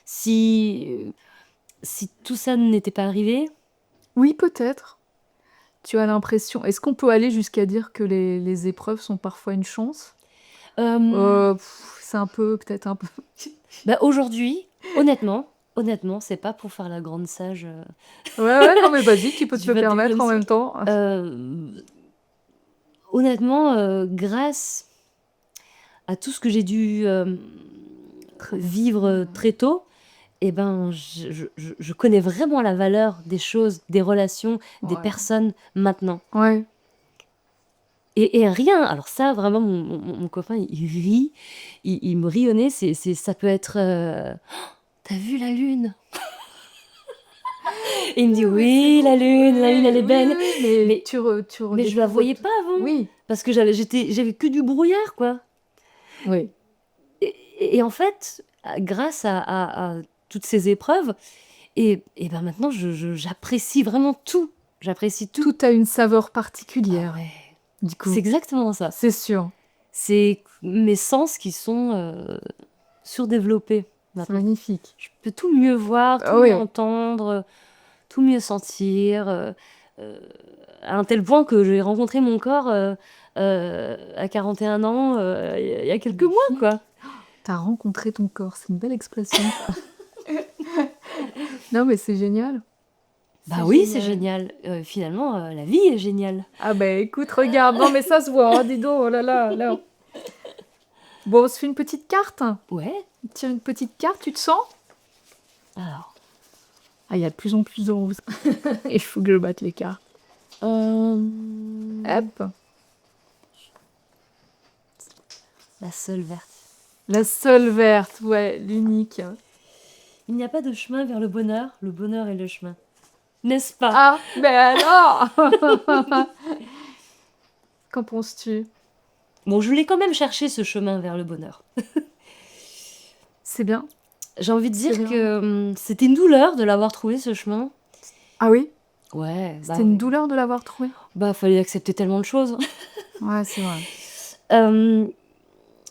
si, si tout ça n'était pas arrivé. Oui, peut-être. Tu as l'impression. Est-ce qu'on peut aller jusqu'à dire que les épreuves sont parfois une chance? Euh, C'est un peu, peut-être un peu. Bah aujourd'hui, honnêtement, c'est pas pour faire la grande sage Ouais, ouais, non, mais vas-y, tu peux te du le permettre 21e en même siècle. temps. Honnêtement, grâce à tout ce que j'ai dû Très bien. vivre très tôt, eh ben, je connais vraiment la valeur des choses, des relations, des Ouais. personnes maintenant. Ouais. Et rien, alors ça, vraiment, mon copain, il rit, il me rit au nez, ça peut être t'as vu la lune? Et il me dit, Mais c'est oui, beau. la lune, elle Oui, est oui, belle. oui, mais Mais, tu mais je la redécouvres voyais tout. pas avant. Oui, Parce que j'avais que du brouillard, quoi. oui. Et en fait, grâce à toutes ces épreuves, et ben maintenant, j'apprécie vraiment tout. J'apprécie tout. Tout a une saveur Ah particulière, ouais, du c'est coup. exactement ça. C'est sûr. C'est mes sens qui sont surdéveloppés C'est maintenant. magnifique. Je peux tout mieux voir, Ah tout oui, mieux entendre, tout mieux sentir, à un tel point que j'ai rencontré mon corps à 41 ans, il y a quelques mois, quoi. t'as rencontré ton corps, c'est une belle expression. Non, mais c'est génial. Bah oui, c'est génial. Finalement, la vie est géniale. Ah bah écoute, regarde, non mais ça se voit, hein, dis donc, oh là là, là. Bon, on se fait une petite carte. Ouais. Tiens, une petite carte, tu te sens? Alors, Ah, il y a de plus en plus de roses. Il faut que je batte les cartes. Hop. la seule verte. La seule verte, ouais, l'unique. Il n'y a pas de chemin vers le bonheur est le chemin. N'est-ce pas? Ah, mais alors Qu'en penses-tu? Bon, je l'ai quand même cherché, ce chemin vers le bonheur. C'est bien. J'ai envie de C'est dire bien. que c'était une douleur de l'avoir trouvé, ce chemin. Ah oui? Ouais, bah C'était une ouais. douleur de l'avoir trouvé? Bah, fallait accepter tellement de choses. Ouais, c'est vrai.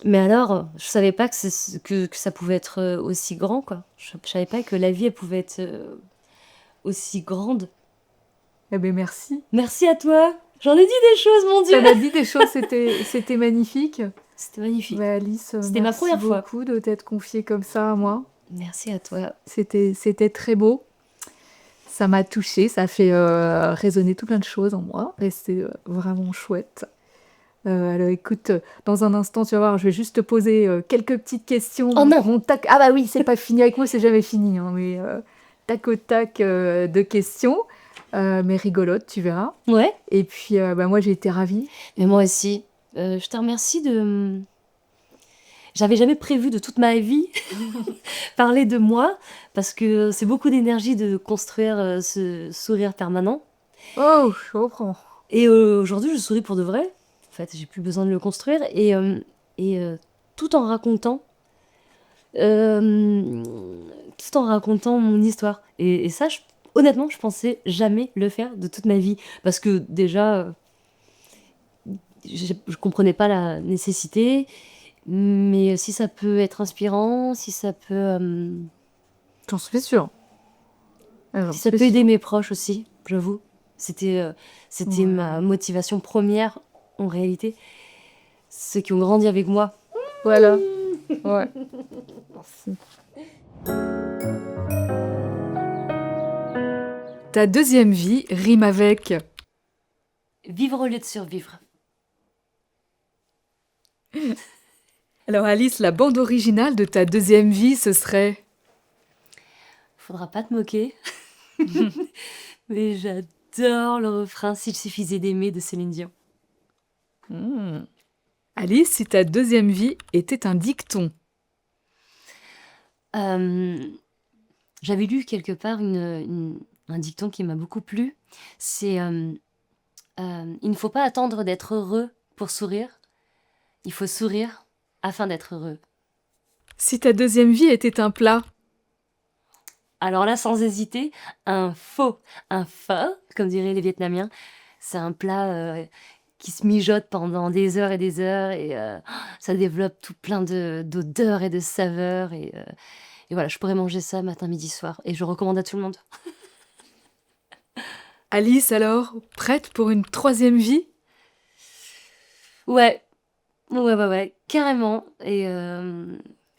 Mais alors, je savais pas que ça pouvait être aussi grand, quoi. Je savais pas que la vie, elle pouvait être aussi grande. Eh ben merci. Merci à toi. J'en ai dit des choses, mon Dieu. T'en as dit des choses, c'était magnifique. C'était magnifique. Ouais, Alice, C'était ma merci première fois. beaucoup de t'être confiée comme ça à moi. Merci à toi. C'était très beau. Ça m'a touchée, ça a fait résonner tout plein de choses en moi et c'est vraiment chouette. Alors écoute, dans un instant, tu vas voir, je vais juste te poser quelques petites questions. Oh non. Mon tac... Ah bah oui, c'est pas fini avec moi, c'est jamais fini, hein, mais tac au tac de questions, mais rigolotes, tu verras. Ouais. Et puis, bah, moi, j'ai été ravie. Mais moi aussi. Je te remercie de... J'avais jamais prévu de toute ma vie parler de moi, parce que c'est beaucoup d'énergie de construire ce sourire permanent. Oh, je reprends. Et aujourd'hui, je souris pour de vrai. En fait, j'ai plus besoin de le construire. Et tout en racontant... tout en racontant mon histoire. Et ça, honnêtement, je pensais jamais le faire de toute ma vie. Parce que déjà, je comprenais pas la nécessité. Mais si ça peut être inspirant, si ça peut, J'en suis sûre. si ça peut aider mes proches aussi, j'avoue. C'était ma motivation première, en réalité. Ceux qui ont grandi avec moi. Voilà. Ouais. Merci. Ta deuxième vie rime avec... Vivre au lieu de survivre. Alors Alice, la bande originale de ta deuxième vie, ce serait... Faudra pas te moquer. Mais j'adore le refrain S'il suffisait d'aimer de Céline Dion. Alice, si ta deuxième vie était un dicton. J'avais lu quelque part un dicton qui m'a beaucoup plu. C'est il ne faut pas attendre d'être heureux pour sourire. Il faut sourire afin d'être heureux. Si ta deuxième vie était un plat. Alors là, sans hésiter, un pho, comme diraient les Vietnamiens. C'est un plat qui se mijote pendant des heures et ça développe tout plein d'odeurs et de saveurs. Et voilà, je pourrais manger ça matin, midi, soir. Et je recommande à tout le monde. Alice, alors, prête pour une troisième vie? Ouais, carrément. Et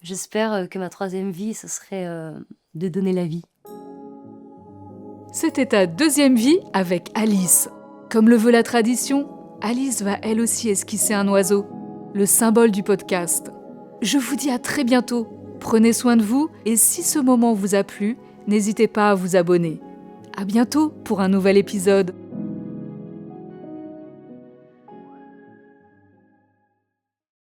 j'espère que ma troisième vie, ce serait de donner la vie. C'était ta deuxième vie avec Alice. Comme le veut la tradition, Alice va elle aussi esquisser un oiseau, le symbole du podcast. Je vous dis à très bientôt. Prenez soin de vous et si ce moment vous a plu, n'hésitez pas à vous abonner. À bientôt pour un nouvel épisode.